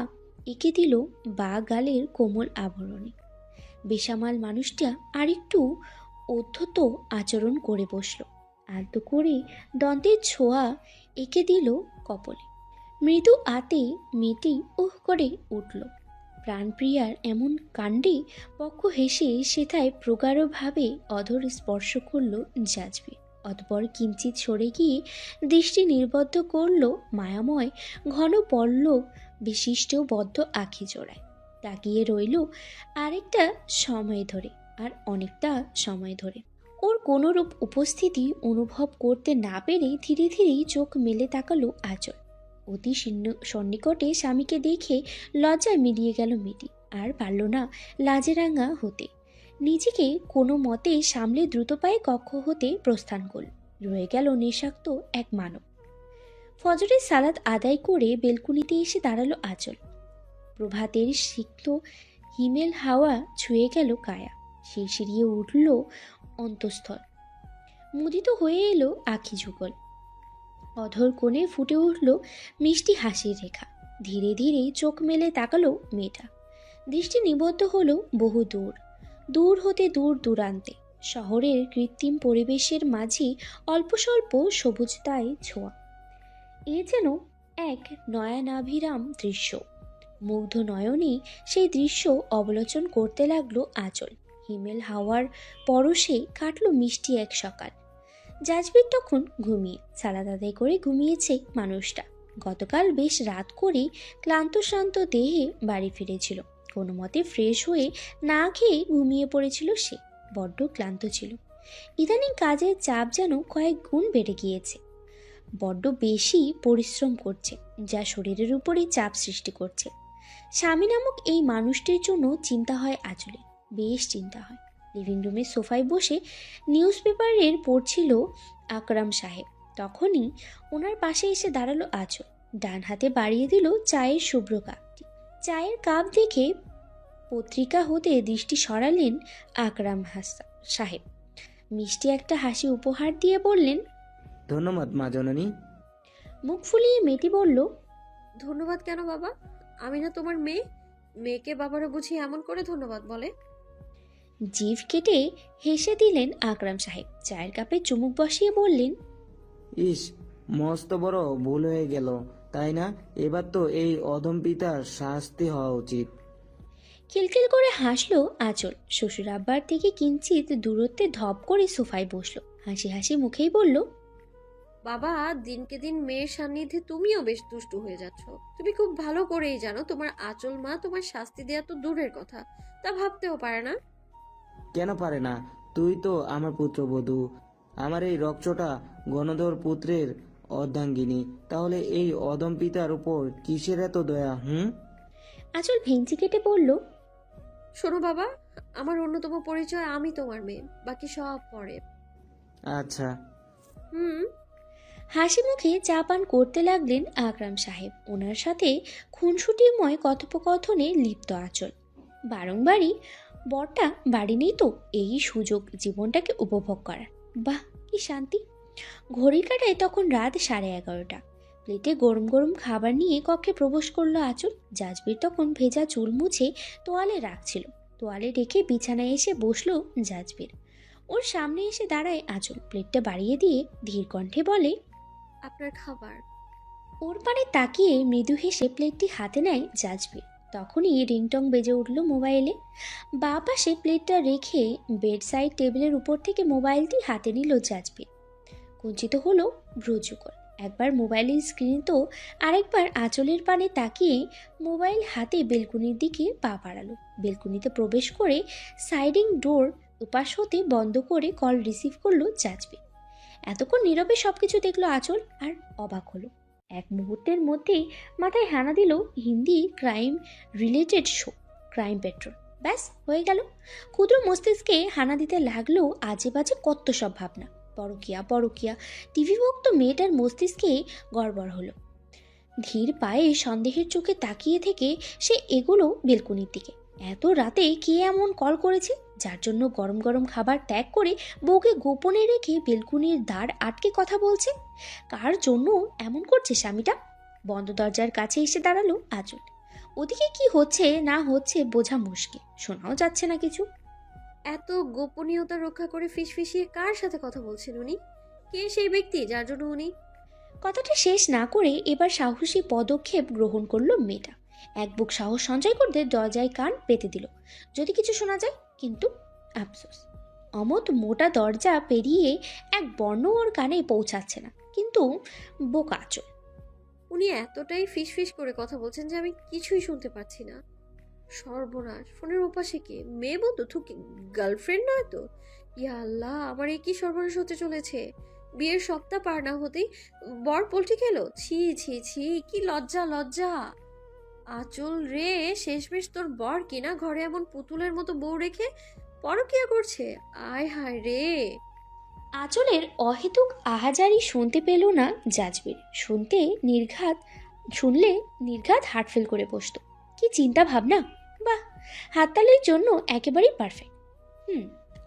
[SPEAKER 1] এঁকে দিল বা গালের কোমল আবরণে। বেসামাল মানুষটা আরেকটু অধ্যত আচরণ করে বসল। আলতো করে দন্তের ছোঁয়া এঁকে দিল কপলে। মৃদু আতে মেয়েটি উহ করে উঠল। প্রাণপ্রিয়ার এমন কাণ্ডে পক্ষ হেসে সেথায় প্রগাঢ়ভাবে অধর স্পর্শ করল জাজবির। অতপর কিঞ্চিত সরে গিয়ে দৃষ্টি নির্বদ্ধ করল মায়াময় ঘন পল্লব বিশিষ্ট বদ্ধ আঁখি জোড়ায়। তাকিয়ে রইল আরেকটা সময় ধরে, আর অনেকটা সময় ধরে। ওর কোনোরূপ উপস্থিতি অনুভব করতে না পেরে ধীরে ধীরেই চোখ মেলে তাকালো আঁচল। অতি সন্নিকটে স্বামীকে দেখে লজ্জায় মিলিয়ে গেল মেয়েটি। আর পারল না লাজেরাঙা হতে। নিজেকে কোনো মতে সামলে দ্রুত পায়ে কক্ষ হতে প্রস্থান করল। রয়ে গেল নেশাক্ত এক মানব। ফজরের সালাত আদায় করে বেলকুনিতে এসে দাঁড়ালো আঁচল। প্রভাতের সিক্ত হিমেল হাওয়া ছুঁয়ে গেল কায়া। শিরশিরিয়ে উঠল অন্তঃস্থল। মুদিত হয়ে এলো আঁখি যুগল। অধর কোণে ফুটে উঠল মিষ্টি হাসির রেখা। ধীরে ধীরে চোখ মেলে তাকালো মেয়েটা। দৃষ্টি নিবদ্ধ হলো বহু দূর, দূর হতে দূর দূরান্তে। শহরের কৃত্রিম পরিবেশের মাঝে অল্প স্বল্প সবুজতায় ছোঁয়া। এ যেন এক নয়নাভিরাম দৃশ্য। মুগ্ধ নয়নে সেই দৃশ্য অবলোকন করতে লাগলো আঁচল। হিমেল হাওয়ার পরশে কাটলো মিষ্টি এক সকাল। জাজবির তখন ঘুমিয়ে। সালাদ আদায় করে ঘুমিয়েছে মানুষটা। গতকাল বেশ রাত করে ক্লান্ত শ্রান্ত দেহে বাড়ি ফিরেছিল। কোনো মতে ফ্রেশ হয়ে না খেয়ে ঘুমিয়ে পড়েছিল সে। বড্ড ক্লান্ত ছিল। ইদানিং কাজের চাপ যেন কয়েক গুণ বেড়ে গিয়েছে। বড্ড বেশি পরিশ্রম করছে, যা শরীরের উপরই চাপ সৃষ্টি করছে। স্বামী নামক এই মানুষটির জন্য চিন্তা হয় আঁচলে, বেশ চিন্তা হয়। লিভিং রুমের সোফায় বসে নিউজ পেপারের পড়ছিল আকরাম সাহেব। তখনই ওনার পাশে এসে দাঁড়ালো আঁচল। ডান হাতে বাড়িয়ে দিল চায়ের শুভ্র কাপটি। চায়ের কাপ দেখে পত্রিকা হতে দৃষ্টি সরালেন আকরাম সাহেব। মিষ্টি একটা হাসি উপহার দিয়ে বললেন,
[SPEAKER 8] ধন্যবাদ মা জননী।
[SPEAKER 1] মুখ ফুলিয়ে মেয়েটি বলল,
[SPEAKER 3] ধন্যবাদ কেন বাবা? আমি না তোমার মেয়ে? মেয়েকে বাবারা বুঝি এমন করে ধন্যবাদ বলে?
[SPEAKER 1] জিভ কেটে হেসে দিলেন আকরাম সাহেব। চায়ের কাপে চুমুক বসিয়ে বললেন,
[SPEAKER 6] ইস,
[SPEAKER 8] মস্ত বড় ভুল হয়ে গেল, তাই না? এবার তো এই অধম পিতার শাস্তি হওয়া উচিত।
[SPEAKER 1] খিলখিল করে হাসলো আঁচল। শ্বশুর আব্বার থেকে কিঞ্চিত দূরত্বে ধপ করে সোফায় বসলো, হাসি হাসি মুখেই বলল,
[SPEAKER 3] বাবা, দিনকে দিন মেয়ের সান্নিধ্যে তুমিও বেশ দুষ্টু হয়ে যাচ্ছ। তুমি খুব ভালো করেই জানো তোমার আঁচল মা তোমার শাস্তি দেওয়া তো দূরের কথা, তা ভাবতেও পারে না।
[SPEAKER 8] কেন পারে না? তুই তো আমার পুত্রবধূ, আমার এই রক্তটা গণধর পুত্রের অর্ধাঙ্গিনী। তাহলে এই অধম পিতার উপর কিসের এত দয়া?
[SPEAKER 1] আঁচল ভেঙচি কেটে বলল,
[SPEAKER 3] শোনো বাবা, আমার অন্যতম পরিচয় আমি তোমার মেয়ে, বাকি সব পরে।
[SPEAKER 8] আচ্ছা।
[SPEAKER 1] হাসি মুখে চা পান করতে লাগলেন আকরাম সাহেব। ওনার সাথে খুনসুটিময় কথোপকথনে লিপ্ত আঁচল। বারংবারই বরটা বাড়ি নেই তো এই সুযোগ জীবনটাকে উপভোগ করার। বাহ, কি শান্তি। ঘড়ির কাঁটায় তখন রাত 11:30। প্লেটে গরম গরম খাবার নিয়ে কক্ষে প্রবেশ করলো আঁচল। জাজবির তখন ভেজা চুল মুছে তোয়ালে রাখছিল। তোয়ালে রেখে বিছানায় এসে বসলো জাজবির। ওর সামনে এসে দাঁড়ায় আঁচল। প্লেটটা বাড়িয়ে দিয়ে ধীর কণ্ঠে বলে,
[SPEAKER 3] আপনার খাবার।
[SPEAKER 1] ওর পানে তাকিয়ে মৃদু হেসে প্লেটটি হাতে নেয় জাজবির। তখনই রিংটং বেজে উঠল মোবাইলে। বাঁ পাশে প্লেটটা রেখে বেড সাইড টেবিলের উপর থেকে মোবাইলটি হাতে নিল জাজবির। কুঞ্চিত হলো ভ্রুযুগল। একবার মোবাইলের স্ক্রিন তো আরেকবার আঁচলের পানে তাকিয়ে মোবাইল হাতে বেলকুনির দিকে পা বাড়ালো। বেলকুনিতে প্রবেশ করে সাইডিং ডোর উপাস হতে বন্ধ করে কল রিসিভ করলো জাজবির। এতক্ষণ নীরবে সবকিছু দেখলো আঁচল আর অবাক হলো। এক মুহূর্তের মধ্যেই মাথায় হানা দিল Hindi crime related show, crime petrol. ব্যাস হয়ে গেল। ক্ষুদ্র মস্তিষ্কে হানা দিতে লাগলো আজে বাজে কত সব ভাবনা। পরকিয়া পরকিয়া, টিভি ভক্ত মেয়েটার মস্তিষ্কে গড়বড় হলো। ধীর পায়ে সন্দেহের চোখে তাকিয়ে থেকে সে এগোলো বেলকুনির দিকে। এত রাতে কে এমন কল করেছে যার জন্য গরম গরম খাবার ত্যাগ করে বউকে গোপনে রেখে বেলকুনির দ্বার আটকে কথা বলছে? কার জন্য এমন করছে স্বামীটা? বন্ধ দরজার কাছে এসে দাঁড়ালো আঁচল। ওদিকে কি হচ্ছে না হচ্ছে বোঝা মুশকিল, শোনাও যাচ্ছে না কিছু।
[SPEAKER 3] এত গোপনীয়তা রক্ষা করে ফিসফিসিয়ে কার সাথে কথা বলছেন উনি? কে সেই ব্যক্তি যার জন্য উনি?
[SPEAKER 1] কথাটা শেষ না করে এবার সাহসী পদক্ষেপ গ্রহণ করলো মেয়েটা। এক বুক সাহস সঞ্চয় করতে দরজায় কান পেতে দিল, যদি কিছু শোনা যায়। কিন্তু আফসোস, অমত মোটা দরজা পেরিয়ে এক বর্ণ ওর কানে পৌঁছাচ্ছে না। কিন্তু বোকা আঁচল।
[SPEAKER 3] উনি এতটাই ফিসফিস করে কথা বলছেন যে আমি কিছুই শুনতে পাচ্ছি না। সর্বনাশ, ফোনের ওপাশে কে? মেয়ে বন্ধু? থুকি গার্লফ্রেন্ড নয় তো? ইয়া আল্লাহ, আমার এ কি সর্বনাশ হতে চলেছে! বিয়ের সপ্তাহ পার না হতেই বর পল্টি খেলো। ছি ছি ছি, কি লজ্জা লজ্জা! আঁচল রে, শেষমেশ তোর বর কিনা ঘরে এমন পুতুলের মতো বউ রেখে পরকিয়া করছে। আয় হায় রে!
[SPEAKER 1] আঁচলের অহেতুক আহাজারি শুনতে পেল না জাজবির। শুনলে নির্ঘাত হার্ট ফেল করে বসতো। কি চিন্তা ভাবনা! বাহ, হাততালির জন্য একেবারেই পারফেক্ট।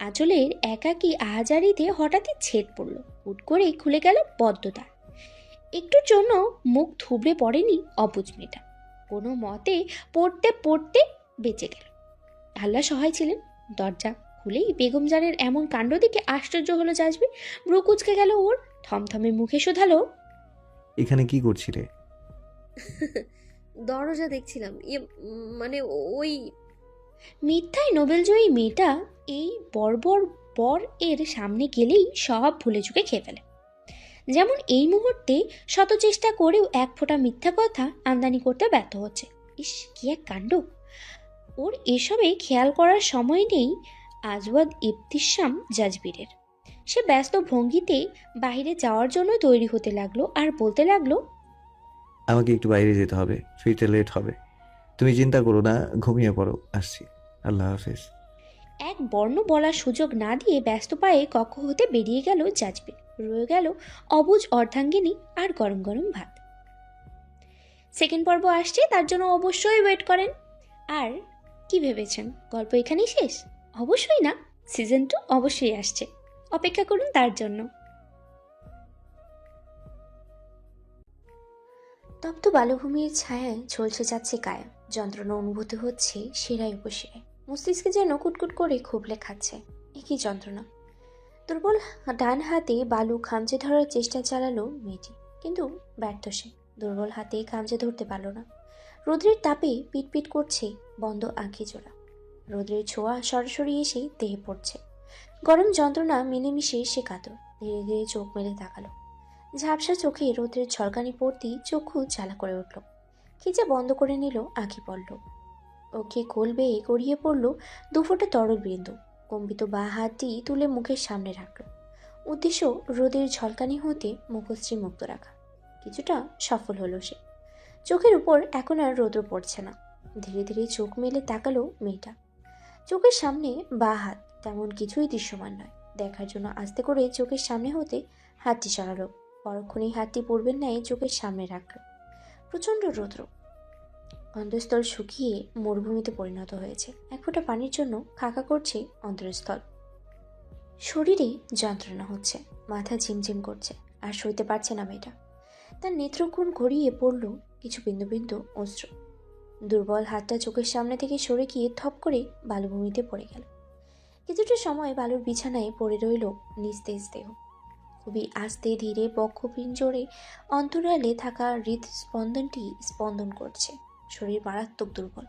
[SPEAKER 1] আঁচলের একাকী আহাজারিতে হঠাৎই ছেদ পড়ল। হুট করে খুলে গেল পদ্মতা। একটুর জন্য মুখ থুবড়ে পড়েনি অবুঝ মেয়েটা। কোনো মতে পড়তে পড়তে বেঁচে গেল। আল্লাহ সহায় ছিলেন। দরজা খুলেই বেগম জানের এমন কাণ্ড দেখে আশ্চর্য হলো জাজবির। ব্রু কুচকে গেল ওর। থমথমে মুখে শোধালো,
[SPEAKER 4] এখানে কি করছিলে?
[SPEAKER 3] দরজা দেখছিলাম। মানে ওই
[SPEAKER 1] মিথ্যায় নোবেলজয়ী মেয়েটা এই বর্বর বর এর সামনে গেলেই সব ভুলে চুকে খেয়ে ফেলে। যেমন এই মুহূর্তে শত চেষ্টা করেও এক ফোঁটা মিথ্যা কথা আমদানি করতে ব্যর্থ হচ্ছে। ইস, কি এক কাণ্ড! ওর এসবে খেয়াল করার সময় নেই আজওয়াদ ইবতিসাম জাজবিরের। সে ব্যস্ত ভঙ্গিতে বাইরে যাওয়ার জন্য তৈরি হতে লাগলো আর বলতে লাগলো,
[SPEAKER 4] আমাকে একটু বাইরে যেতে হবে, ফিরতে লেট হবে। তুমি চিন্তা করো না, ঘুমিয়ে পড়ো, আসছি। আল্লাহ হাফেজ।
[SPEAKER 1] এক বর্ণ বলার সুযোগ না দিয়ে ব্যস্ত পায়ে কক্ষ হতে বেরিয়ে গেল জাজবির। রয়ে গেল অবুঝ অর্ধাঙ্গিনী আর গরম গরম ভাত। সেকেন্ড পর্ব আসছে, তার জন্য অবশ্যই ওয়েট করেন। আর কি ভেবেছেন গল্প এখানেই শেষ? অবশ্যই না, সিজন 2 অবশ্যই আসছে, অপেক্ষা করুন তার জন্য। তপ্ত বালুভূমির ছায়ায় ঝলসে যাচ্ছে কায়া। যন্ত্রণা অনুভূতি হচ্ছে শিরায় উপশিরায়। মস্তিষ্কে যেন কুটকুট করে খুবলে খাচ্ছে। একই যন্ত্রণা। দুর্বল ডান হাতে বালু খামচে ধরার চেষ্টা চালালো মেয়েটি। কিন্তু ব্যর্থ সে। দুর্বল হাতে খামচে ধরতে পারল না। রোদ্রের তাপে পিটপিট করছে বন্ধ আঁখি জোড়া। রোদ্রের ছোঁয়া সরাসরি এসে দেহে পড়ছে। গরম যন্ত্রণা মিলেমিশে সে কাতর। ধীরে ধীরে চোখ মেলে তাকালো। ঝাপসা চোখে রোদ্রের ঝলকানি পড়তেই চক্ষু জ্বালা করে উঠল। খিচে বন্ধ করে নিল আঁখি পড়ল। ওকে কোল বেয়ে গড়িয়ে পড়ল দুফোঁটা তরল বিন্দু। কম্পিত বা হাতটি তুলে মুখের সামনে রাখল। উদ্দেশ্য রোদের ঝলকানি হতে মুখশ্রী মুক্ত রাখা। কিছুটা সফল হলো সে। চোখের উপর এখন আর রোদ্র পড়ছে না। ধীরে ধীরে চোখ মেলে তাকালো মেয়েটা। চোখের সামনে বা হাত তেমন কিছুই দৃশ্যমান নয়। দেখার জন্য আস্তে করে চোখের সামনে হতে হাতটি সরালো। পরক্ষণেই হাতটি পূর্বের ন্যায় চোখের সামনে রাখল। প্রচণ্ড রৌদ্র। অন্তঃস্থল শুকিয়ে মরুভূমিতে পরিণত হয়েছে। এক ফোঁটা পানির জন্য খাকা করছে অন্তরস্থল। শরীরে যন্ত্রণা হচ্ছে, মাথা ঝিমঝিম করছে, আর সইতে পারছে না মেয়েটা। তার নেত্রকোণ গড়িয়ে পড়ল কিছু বিন্দু বিন্দু অশ্রু। দুর্বল হাতটা চোখের সামনে থেকে সরে গিয়ে থপ করে বালুভূমিতে পড়ে গেল। কিছুটা সময় বালুর বিছানায় পড়ে রইল নিস্তেজ দেহ। খুবই আস্তে ধীরে বক্ষপিঞ্জরে অন্তরালে থাকা হৃদস্পন্দনটি স্পন্দন করছে। শরীর মারাত্মক দুর্বল।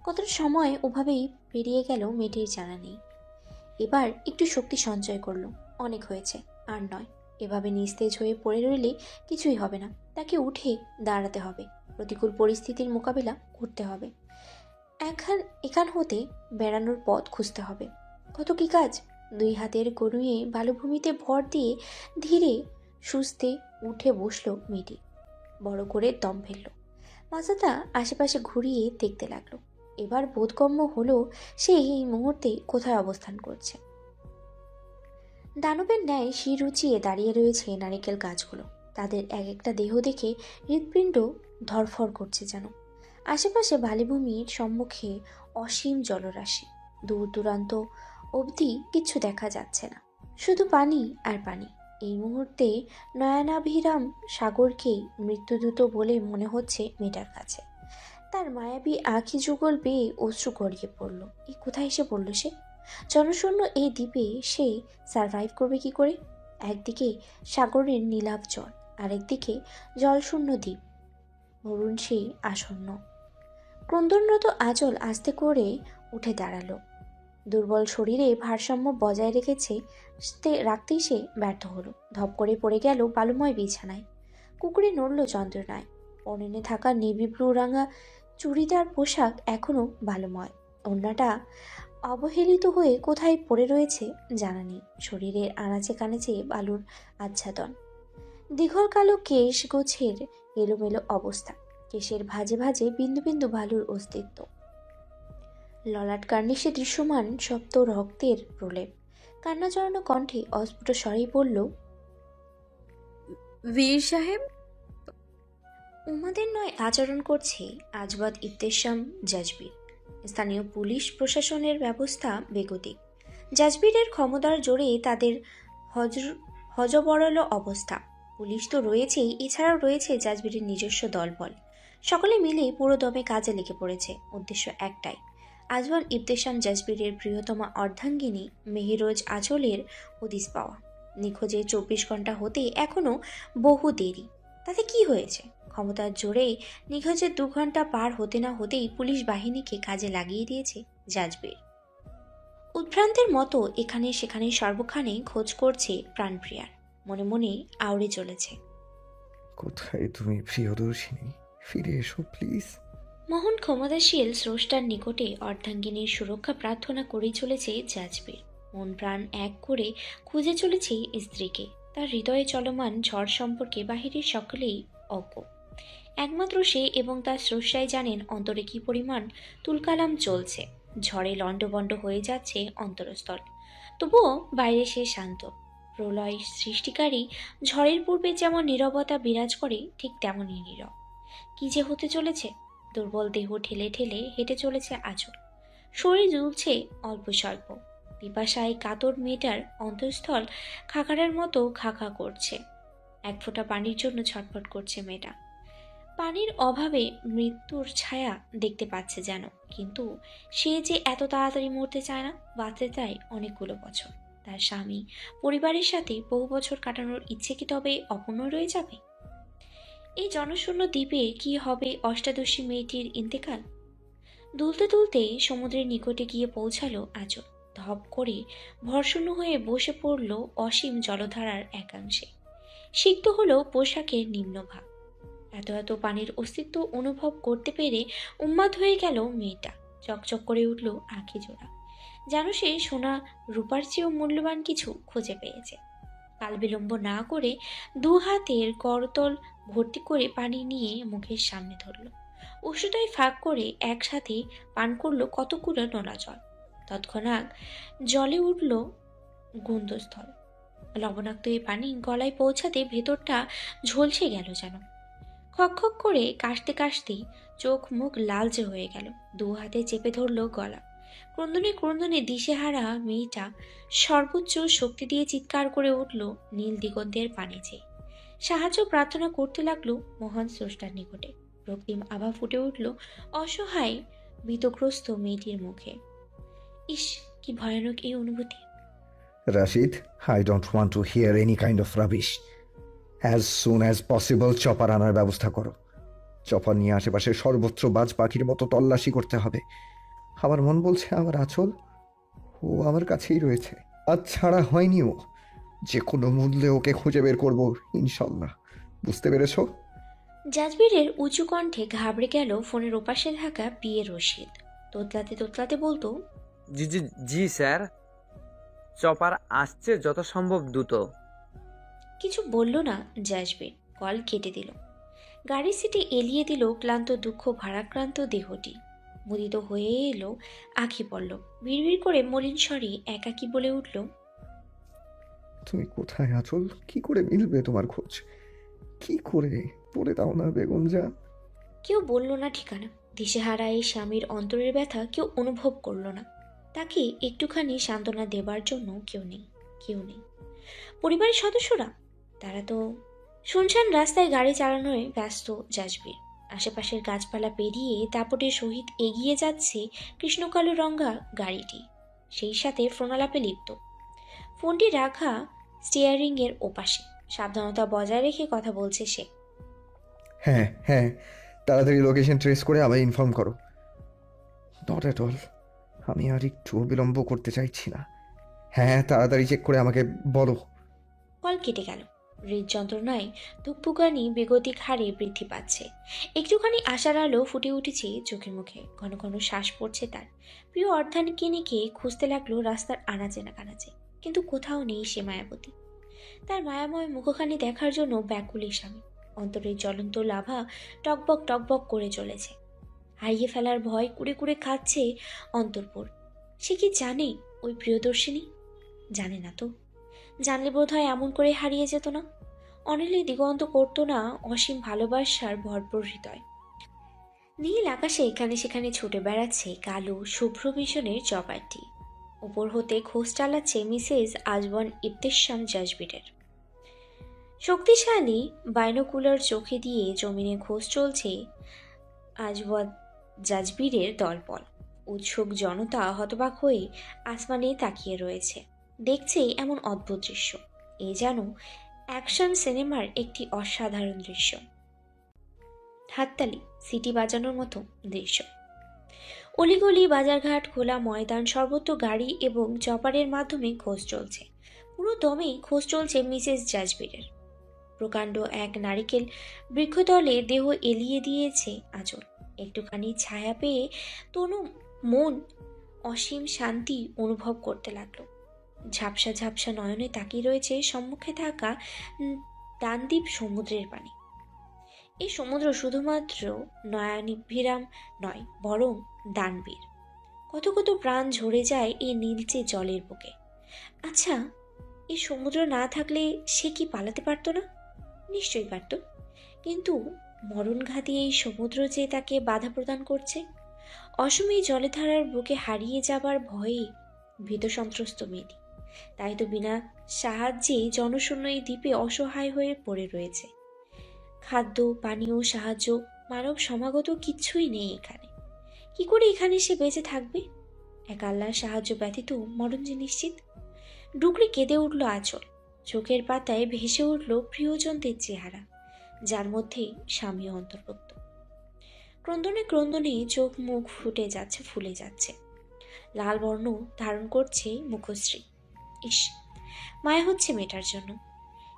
[SPEAKER 1] কতটা সময় ওভাবেই পেরিয়ে গেল মেয়েটির জানা নেই। এবার একটু শক্তি সঞ্চয় করলো। অনেক হয়েছে, আর নয়। এভাবে নিস্তেজ হয়ে পড়ে রইলে কিছুই হবে না। তাকে উঠে দাঁড়াতে হবে। প্রতিকূল পরিস্থিতির মোকাবিলা করতে হবে। এখান হতে বেড়ানোর পথ খুঁজতে হবে। কত কি কাজ! দুই হাতের গড়ুয়ে বালুভূমিতে ভর দিয়ে ধীরে সুস্থে উঠে বসলো মেয়েটি। বড় করে দম ফেলল। মাথাটা আশেপাশে ঘুরিয়ে দেখতে লাগলো। এবার বোধগম্য হলো সে এই মুহূর্তে কোথায় অবস্থান করছে। দানবের ন্যায় শির উঁচিয়ে দাঁড়িয়ে রয়েছে নারিকেল গাছগুলো। তাদের এক একটা দেহ দেখে হৃৎপিণ্ড ধরফর করছে যেন। আশেপাশে বালিভূমির সম্মুখে অসীম জলরাশি। দূর দূরান্ত অবধি কিছু দেখা যাচ্ছে না, শুধু পানি আর পানি। এই মুহূর্তে নয়নাভিরাম সাগরকেই মৃত্যুদূত বলে মনে হচ্ছে মেয়েটার কাছে। তার মায়াবী আঁখি যুগল বেয়ে অশ্রু গড়িয়ে পড়ল। এই কোথায় এসে পড়ল সে? জনশূন্য এই দ্বীপে সে সারভাইভ করবে কি করে? একদিকে সাগরের নীলাভ জল, আরেকদিকে জলশূন্য দ্বীপ। মরুণ সে আসন্ন। ক্রন্দনরত আঁচল আস্তে করে উঠে দাঁড়ালো। দুর্বল শরীরে ভারসাম্য বজায় রাখতেই সে ব্যর্থ হলো। ধপ করে পড়ে গেল বালুময় বিছানায়। কুকুরে নড়ল যন্ত্রণায়। পরনে থাকা নেভি ব্লু রাঙা চুড়িদার পোশাক এখনো বালুময়। ওড়নাটা অবহেলিত হয়ে কোথায় পড়ে রয়েছে জানা নেই। শরীরের আনাচে কানাচে বালুর আচ্ছাদন। দীঘল কালো কেশ গোছের এলোমেলো অবস্থা। কেশের ভাঁজে ভাঁজে বিন্দু বিন্দু বালুর অস্তিত্ব। ললাট কার্নিশে দৃশ্যমান সপ্ত রক্তের প্রলেপ। কান্না জড়ানো কণ্ঠে অস্ফুট স্বরেই বলল,
[SPEAKER 3] বীর সাহেব।
[SPEAKER 1] উমাদের নয় আচরণ করছে আজবাদ ইবতেসাম জাজবির। স্থানীয় পুলিশ প্রশাসনের ব্যবস্থা বেগতিক। জাজবিরের ক্ষমতার জোরে তাদের হজবরল অবস্থা। পুলিশ তো রয়েছেই, এছাড়াও রয়েছে জাজবিরের নিজস্ব দলবল। সকলে মিলে পুরো দমে কাজে লেগে পড়েছে। উদ্দেশ্য একটাই, আজওয়ান ইবতেসাম জাজবিরের প্রিয়তমা অর্ধাঙ্গিনী মেহেরোজ আঁচলের হদিস পাওয়া। নিখোঁজে 24 ঘন্টা হতে এখনো বহু দেরি। তাতে কি হয়েছে? ক্ষমতার জোরে নিখোঁজের 2 ঘন্টা পার হতে না হতেই পুলিশ বাহিনীকে কাজে লাগিয়ে দিয়েছে জাজবির। উদ্ভ্রান্তের মতো এখানে সেখানে সর্বখানে খোঁজ করছে প্রাণপ্রিয়ার। মনে মনে আউড়ে চলেছে,
[SPEAKER 4] কোথায় তুমি প্রিয়দর্শিনী? ফিরে এসো প্লিজ।
[SPEAKER 1] মহান ক্ষমতাশীল স্রষ্টার নিকটে অর্ধাঙ্গিনীর সুরক্ষা প্রার্থনা করেই চলেছে জাজবির। মন প্রাণ এক করে খুঁজে চলেছে স্ত্রীকে। তার হৃদয়ে চলমান ঝড় সম্পর্কে বাহিরের সকলেই অজ্ঞ। একমাত্র সে এবং তার স্রষ্টাই জানেন অন্তরে কি পরিমাণ তুলকালাম চলছে। ঝড়ে লণ্ডভণ্ড হয়ে যাচ্ছে অন্তরস্থল। তবুও বাইরে সে শান্ত। প্রলয় সৃষ্টিকারী ঝড়ের পূর্বে যেমন নীরবতা বিরাজ করে, ঠিক তেমনই নীরব। কি যে হতে চলেছে! দুর্বল দেহ ঠেলে ঠেলে হেঁটে চলেছে আঁচল। শরীর দুলছে অল্প স্বল্প। পিপাসায় কাতর মেয়েটার অন্তঃস্থল খাকারের মতো খাকা করছে। এক ফোঁটা পানির জন্য ছটফট করছে মেয়েটা। পানির অভাবে মৃত্যুর ছায়া দেখতে পাচ্ছে যেন। কিন্তু সে যে এত তাড়াতাড়ি মরতে চায় না, বাঁচতে চায় অনেকগুলো বছর। তার স্বামী, পরিবারের সাথে বহু বছর কাটানোর ইচ্ছে কি তবে অপূর্ণ রয়ে যাবে? এই জনশূন্য দ্বীপে কি হবে অষ্টাদশী মেয়েটির ইন্তেকাল? দুলতে দুলতে সমুদ্রের নিকটে গিয়ে পৌঁছালো আঁচল। ধপ করে ভরশূন্য হয়ে বসে পড়ল অসীম জলধারার একাংশে। সিক্ত হলো পোশাকের নিম্নভাগ। এত এত পানির অস্তিত্ব অনুভব করতে পেরে উন্মাদ হয়ে গেল মেয়েটা। চকচক করে উঠল আঁখি জোড়া, যেন সে সোনা রূপার চেয়েও মূল্যবান কিছু খুঁজে পেয়েছে। কাল বিলম্ব না করে 2 হাতের করতল ভর্তি করে পানি নিয়ে মুখের সামনে ধরল। উষ্ণতায় ফাঁক করে একসাথে পান করলো কতগুলো নোনা জল। তৎক্ষণাৎ জলে উঠল গন্ধস্থল। লবণাক্ত এই পানি গলায় পৌঁছাতে ভেতরটা ঝলসে গেল যেন। খক করে কাশতে কাশতে চোখ মুখ লালচে হয়ে গেল। 2 হাতে চেপে ধরল গলা। ক্রন্দনে ক্রন্দনে দিশেহারা মেয়েটা সর্বোচ্চ শক্তি দিয়ে চিৎকার করে উঠল নীল দিগন্তের পানে চেয়ে। সাহায্য প্রার্থনা করতে লাগলো মহান স্রষ্টার নিকটে। রক্তিম আভা ফুটে উঠল অসহায় ভীতগ্রস্ত মেয়েটির মুখে। ইস, কি ভয়ানক এই অনুভূতি!
[SPEAKER 12] Rashid, I don't want to hear any kind of rubbish. As soon as possible chopper আনার ব্যবস্থা করো। চপার নিয়ে আশেপাশে সর্বত্র বাজ পাখির মতো তল্লাশি করতে হবে। আমার মন বলছে আমার আঁচল, ও আমার কাছেই রয়েছে। আজ ছাড়া হয়নি ও। যে কোনো মূল্যে ওকে খুঁজে বের করবো ইনশাল্লাহ। বুঝতে পেরেছো?
[SPEAKER 1] জাজবিরের উঁচু কণ্ঠে ঘাবড়ে গেল ফোনের ওপাশে থাকা বিয়ে রশিদ। তোতলাতে তোতলাতে বলতো,
[SPEAKER 13] জি জি জি স্যার, চপার আসছে যত সম্ভব দ্রুত।
[SPEAKER 1] কিছু বলল না জাজবির। কল কেটে দিল। গাড়ির সিটে এলিয়ে দিল ক্লান্ত দুঃখ ভারাক্রান্ত দেহটি। মুদিত হয়ে এলো আঁখি পড়ল। ভিড় করে মলিন স্বরে একাকী বলে উঠল,
[SPEAKER 12] তুমি কোথায় আঁচল? কি করে মিলবে তোমার খোঁজ? কি করে? বলে দাও না বেগম যা।
[SPEAKER 1] কেউ বলল না ঠিকানা। দিশেহারা এই স্বামীর অন্তরের ব্যথা কেউ অনুভব করল না। তাকে একটুখানি সান্ত্বনা দেবার জন্য কেউ নেই। পরিবারের সদস্যরা তারা তো শুনশান রাস্তায় গাড়ি চালানোয় ব্যস্ত জাজবির। আশেপাশের গাছপালা পেরিয়ে দাপটের সহিত এগিয়ে যাচ্ছে কৃষ্ণকালো রঙা গাড়িটি, সেই সাথে ফোনালাপে লিপ্ত। ফোনটি রাখা স্টিয়ারিং এর ওপাশে। সাবধানতা বজায় রেখে কথা বলছে সে।
[SPEAKER 12] হ্যাঁ হ্যাঁ, তাড়াতাড়ি লোকেশন ট্রেস করে আমায় ইনফর্ম করো। নট অ্যাট অল, আমি আর একটু বিলম্ব করতে চাইছি না। হ্যাঁ, তাড়াতাড়ি চেক করে আমাকে বলো।
[SPEAKER 1] কল কেটে গেল। হৃদযন্ত্রণায় ধুকপুকানি বেগতিক হারে বৃদ্ধি পাচ্ছে। একটুখানি আশার আলো ফুটে উঠেছে চোখে মুখে। ঘন ঘন শ্বাস পড়ছে তার। প্রিয় অর্ধাঙ্গিনীকে খুঁজতে লাগলো রাস্তার আনাচে না কানাচে, কিন্তু কোথাও নেই সে মায়াবতী। তার মায়াময় মুখখানি দেখার জন্য ব্যাকুল স্বামী। অন্তরের জ্বলন্ত লাভা টকবক টকবক করে চলেছে। হারিয়ে ফেলার ভয় কুড়ে কুড়ে খাচ্ছে অন্তরপুর। সে কি জানে ওই প্রিয়দর্শিনী? জানে না তো। জানলে বোধ হয় এমন করে হারিয়ে যেত না। অনিলে দিগন্ত করত না অসীম ভালোবাসার ভরপুর হৃদয়। নীল আকাশে এখানে সেখানে ছুটে বেড়াচ্ছে কালো শুভ্র মিশনের চপারটি। উপর হতে খোঁজ চালাচ্ছে মিসেস আজওয়ান ইবতেশাম জাজবিরের। শক্তিশালী বাইনোকুলার চোখে দিয়ে জমিনে খোঁজ চলছে আজওয়ান জাজবিরের দলবল। উৎসুক জনতা হতবাক হয়ে আসমানে তাকিয়ে রয়েছে, দেখছে এমন অদ্ভুত দৃশ্য। এ যেন অ্যাকশন সিনেমার একটি অসাধারণ দৃশ্য। হাততালি, সিটি বাজানোর মতো দৃশ্য। অলিগলি, বাজারঘাট, খোলা ময়দান, সর্বত্র গাড়ি এবং চপারের মাধ্যমে খোঁজ চলছে। পুরো দমেই খোঁজ চলছে মিসেস জাজবিরের। প্রকাণ্ড এক নারিকেল বৃক্ষতলে দেহ এলিয়ে দিয়েছে আঁচল। একটুখানি ছায়া পেয়ে তনু মন অসীম শান্তি অনুভব করতে লাগলো। ঝাপসা ঝাপসা নয়নে তাকিয়ে রয়েছে সম্মুখে থাকা দানদ্বীপ সমুদ্রের পানি। এই সমুদ্র শুধুমাত্র নয়ানিভিরাম নয়, বরং দানবীর। কত কত প্রাণ ঝরে যায় এই নীলচে জলের বুকে। আচ্ছা, এই সমুদ্র না থাকলে সে কি পালাতে পারত না? নিশ্চয়ই পারত, কিন্তু মরণঘাতী এই সমুদ্র যে তাকে বাধা প্রদান করছে। অসমী জলধারার বুকে হারিয়ে যাবার ভয়ে ভীত সন্ত্রস্ত মেয়েটি। তাই তো বিনা সাহায্যে জনশূন্য এই দ্বীপে অসহায় হয়ে পড়ে রয়েছে। খাদ্য, পানীয়, সাহায্য, মানব সমাগত কিচ্ছুই নেই এখানে। কি করে এখানে সে বেঁচে থাকবে? এক আল্লাহর সাহায্য ব্যতীত মরণ যে নিশ্চিত। ডুকরে কেঁদে উঠল আঁচল। চোখের পাতায় ভেসে উঠল প্রিয়জনদের চেহারা। যার মধ্যে স্বামীও অন্তর্ভুক্ত। ক্রন্দনে ক্রন্দনে চোখ মুখ ফুটে যাচ্ছে, ফুলে যাচ্ছে, লাল বর্ণ ধারণ করছে মুখশ্রী। ইস, মায়া হচ্ছে মেয়েটার জন্য।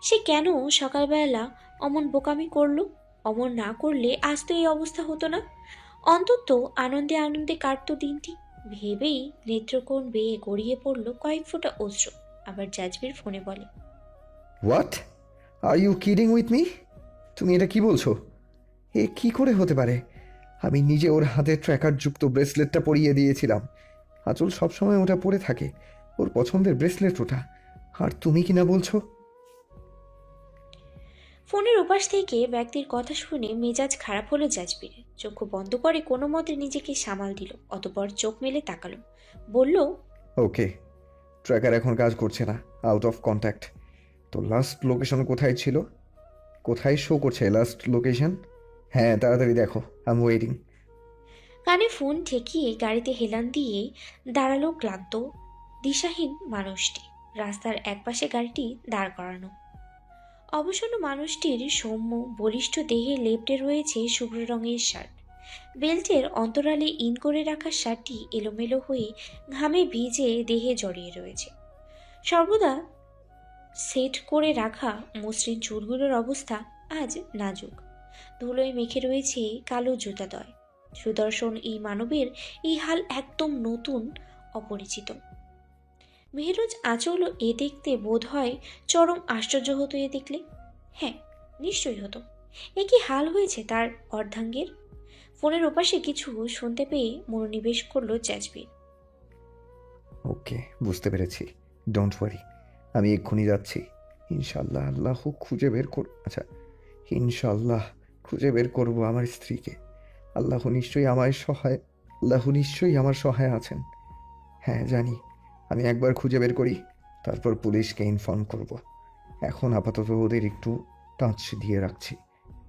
[SPEAKER 1] সে কেন সকালবেলা অমন বোকামি করলো? অমন না করলে আজ তো এই অবস্থা হতো না। অন্তত আনন্দে আনন্দে কাটতো দিনটি। ভেবেই নেত্রকোণ বেয়ে গড়িয়ে পড়ল কয়েক ফোঁটা অশ্রু। আবার জাজবির ফোনে বলে,
[SPEAKER 12] what, are you kidding with me? তুমি এটা কি বলছো? এ কি করে হতে পারে? আমি নিজে ওর হাতে ট্র্যাকার যুক্ত ব্রেসলেটটা পরিয়ে দিয়েছিলাম। আঁচল সবসময় ওটা পরে থাকে, ওর পছন্দের ব্রেসলেট ওটা, আর তুমি কিনা বলছো?
[SPEAKER 1] ফোনের ওপাশ থেকে ব্যক্তির কথা শুনে মেজাজ খারাপ হলো জাজবির। চক্ষু বন্ধ করে কোনো মতে নিজেকে সামাল দিল, অতঃপর চোখ মেলে তাকালো, বলল,
[SPEAKER 12] ওকে, ট্র্যাকার এখন কাজ করছে না, আউট অফ কন্ট্যাক্ট। তো লাস্ট লোকেশন কোথায় ছিল? কোথায় শো করছে লাস্ট লোকেশন? হ্যাঁ, তাড়াতাড়ি দেখো, আই এম ওয়েটিং।
[SPEAKER 1] কানে ফোন ঠেকিয়ে গাড়িতে হেলান দিয়ে দাঁড়ালো ক্লান্ত দিশাহীন মানুষটি। রাস্তার একপাশে গাড়িটি দাঁড় করানো। অবসন্ন মানুষটির সৌম্য বলিষ্ঠ দেহে লেপ্টে রয়েছে শুভ্র রঙের শার্ট। বেল্টের অন্তরালে ইন করে রাখা শার্টটি এলোমেলো হয়ে ঘামে ভিজে দেহে জড়িয়ে রয়েছে। সর্বদা সেট করে রাখা মসৃণ চুলগুলোর অবস্থা আজ নাজুক। ধুলোয় মেখে রয়েছে কালো জুতাদয়। সুদর্শন এই মানবের এই হাল একদম নতুন, অপরিচিত। মেহরুজ আঁচলও এ দেখতে বোধ হয় চরম আশ্চর্য হতো এ দেখলে। হ্যাঁ, নিশ্চয়ই হতো। এ কি হাল হয়েছে তার অর্ধাঙ্গের? ফোনের ওপাশে কিছু শুনতে পেয়ে মনোনিবেশ করলো জাজবির।
[SPEAKER 12] ওকে, বুঝতে পেরেছি, ডোন্ট ওয়ারি, আমি এক্ষুনি যাচ্ছি। ইনশাল্লাহ আল্লাহ খুঁজে বের আচ্ছা, ইনশাল্লাহ খুঁজে বের করবো আমার স্ত্রীকে। আল্লাহ নিশ্চয়ই আমার সহায় আছেন। হ্যাঁ জানি, আমি একবার খুঁজে বের করি, তারপর পুলিশকে ইনফর্ম করব। এখন আপাতত ওদের একটু টাচ দিয়ে রাখছি,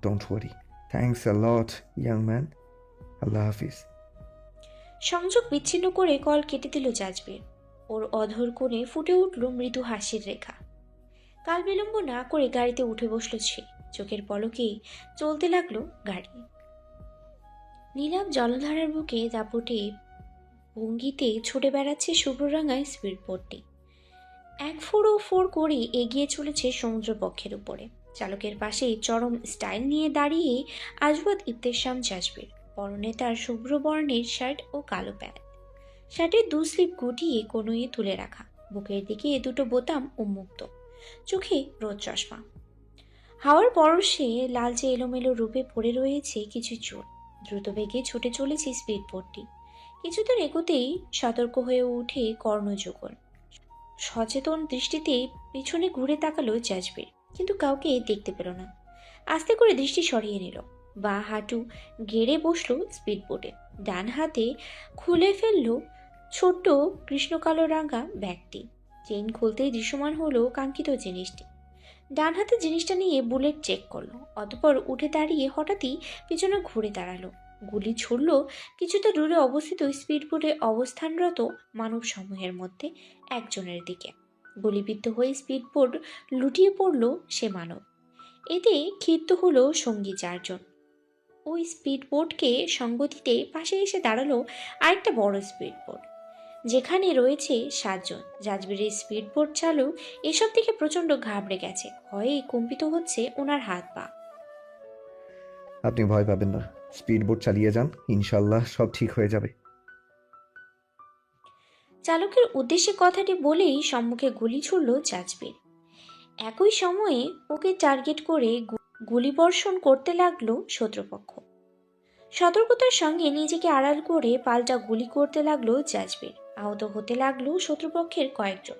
[SPEAKER 12] don't worry. Thanks a lot young man, আল্লাহ হাফিজ।
[SPEAKER 1] সংযোগ বিচ্ছিন্ন করে কল কেটে দিল জাজবির। ওর অধর কোণে ফুটে উঠল মৃদু হাসির রেখা। কাল বিলম্ব না করে গাড়িতে উঠে বসল সে। চোখের পলকেই চলতে লাগলো গাড়ি। নীলাভ জলধারার বুকে দাপটে ভঙ্গিতে ছুটে বেড়াচ্ছে শুভ্ররাঙায় স্পিড বোটটি। এক ফোড় করে এগিয়ে চলেছে সমুদ্রপক্ষের উপরে। চালকের পাশেই চরম স্টাইল নিয়ে দাঁড়িয়ে আজবাদ ইবতেসাম জাজবির। পরনে তার শুভ্র বর্ণের শার্ট ও কালো প্যান্ট। শার্টের দু স্লিপ গুটিয়ে কনুয়ে তুলে রাখা, বুকের দিকে দুটো বোতাম উন্মুক্ত, চোখে রোদ চশমা। হাওয়ার পরশে লালচে এলোমেলো রূপে পড়ে রয়েছে কিছু চুল। দ্রুত বেগে ছুটে চলেছে স্পিড বোটটি। কিছুদূর এগোতেই সতর্ক হয়ে উঠে কর্ণযুগল। সচেতন দৃষ্টিতে পিছনে ঘুরে তাকালো জাজবির, কিন্তু কাউকে দেখতে পেল না। আস্তে করে দৃষ্টি সরিয়ে নিল। বাঁ হাঁটু গেড়ে বসলো স্পিড বোটে। ডান হাতে খুলে ফেললো ছোট্ট কৃষ্ণকালো রাঙা ব্যাগটি। চেইন খুলতেই দৃশ্যমান হলো কাঙ্ক্ষিত জিনিসটি। ডান হাতে জিনিসটা নিয়ে বুলেট চেক করলো, অতঃপর উঠে দাঁড়িয়ে হঠাৎই পিছনে ঘুরে দাঁড়ালো। গুলি ছুড়ল কিছুটা দূরে অবস্থিত স্পিডবোটে অবস্থানরত মানব সমূহের মধ্যে একজনের দিকে। গুলিবিদ্ধ হয়ে স্পিডবোট লুটিয়ে পড়ল সে মানব। এতে ক্ষিপ্ত হলো সঙ্গী চারজন। ওই স্পিডবোটকে সঙ্গ দিতে পাশে এসে দাঁড়ালো আরেকটা বড় স্পিডবোট, যেখানে রয়েছে 7 জন। জাজবিরের স্পিডবোট চালক এসব থেকে প্রচণ্ড ঘাবড়ে গেছে। ভয়ে কম্পিত হচ্ছে ওনার হাত পা।
[SPEAKER 12] আপনি ভয় পাবেন না, স্পিড বোট চালিয়ে যান, ইনশাল্লাহ সব ঠিক হয়ে যাবে।
[SPEAKER 1] চালকের উদ্দেশ্যে কথাটি বলেই সম্মুখে গুলি ছুড়ল জাজবির। একই সময়ে ওকে টার্গেট করে গুলিবর্ষণ করতে লাগলো শত্রুপক্ষ। সতর্কতার সঙ্গে নিজেকে আড়াল করে পাল্টা গুলি করতে লাগলো জাজবির। আহত হতে লাগলো শত্রুপক্ষের কয়েকজন।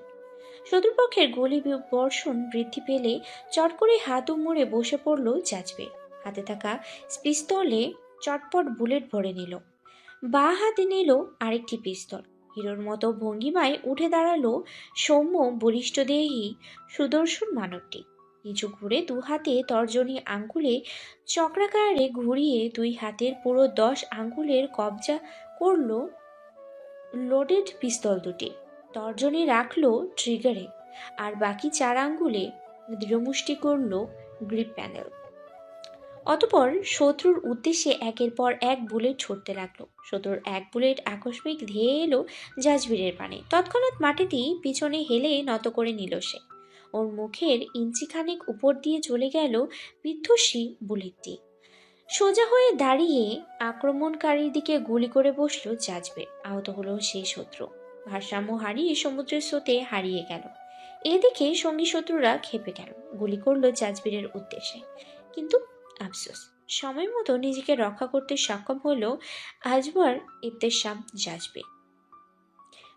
[SPEAKER 1] শত্রুপক্ষের গুলি বর্ষণ বৃদ্ধি পেলে চট করে হাত মুড়ে বসে পড়ল জাজবির। হাতে থাকা পিস্তলে চটপট বুলেট ভরে নিল। বাঁ হাতে নিল আরেকটি পিস্তল। হিরোর মতো ভঙ্গিমায় উঠে দাঁড়ালো সৌম্য বলিষ্ঠ দেহী সুদর্শন মানবটি। নিচু ঘুরে 2 হাতে তর্জনী আঙ্গুলে চক্রাকারে ঘুরিয়ে 2 হাতের পুরো 10 আঙ্গুলের কবজা করল লোডেড পিস্তল দুটি। তর্জনী রাখলো ট্রিগারে, আর বাকি 4 আঙ্গুলে দৃঢ়মুষ্টি করল গ্রিপ প্যানেল। অতপর শত্রুর উদ্দেশ্যে একের পর এক বুলেট ছুটতে লাগলো। শত্রুর এক বুলেট আকস্মিক ধেয়ে এলো জাজবীরের পানে। তৎক্ষণাৎ মাটিতেই পিছনে হেলে নত করে নিল সে। ওর মুখের ইঞ্চিখানেক উপর দিয়ে চলে গেল বিধ্বংসী বুলেটটি। সোজা হয়ে দাঁড়িয়ে আক্রমণকারীর দিকে গুলি করে বসলো জাজবীর। আহত হলো সেই শত্রু। ভারসাম্য হারিয়ে সমুদ্রের স্রোতে হারিয়ে গেল। এদিকে সঙ্গী শত্রুরা খেপে গেল, গুলি করলো জাজবীরের উদ্দেশ্যে। কিন্তু আফসোস, সময় মতো নিজেকে রক্ষা করতে সক্ষম হলো আজবার ইবতেসাম জাজবীর।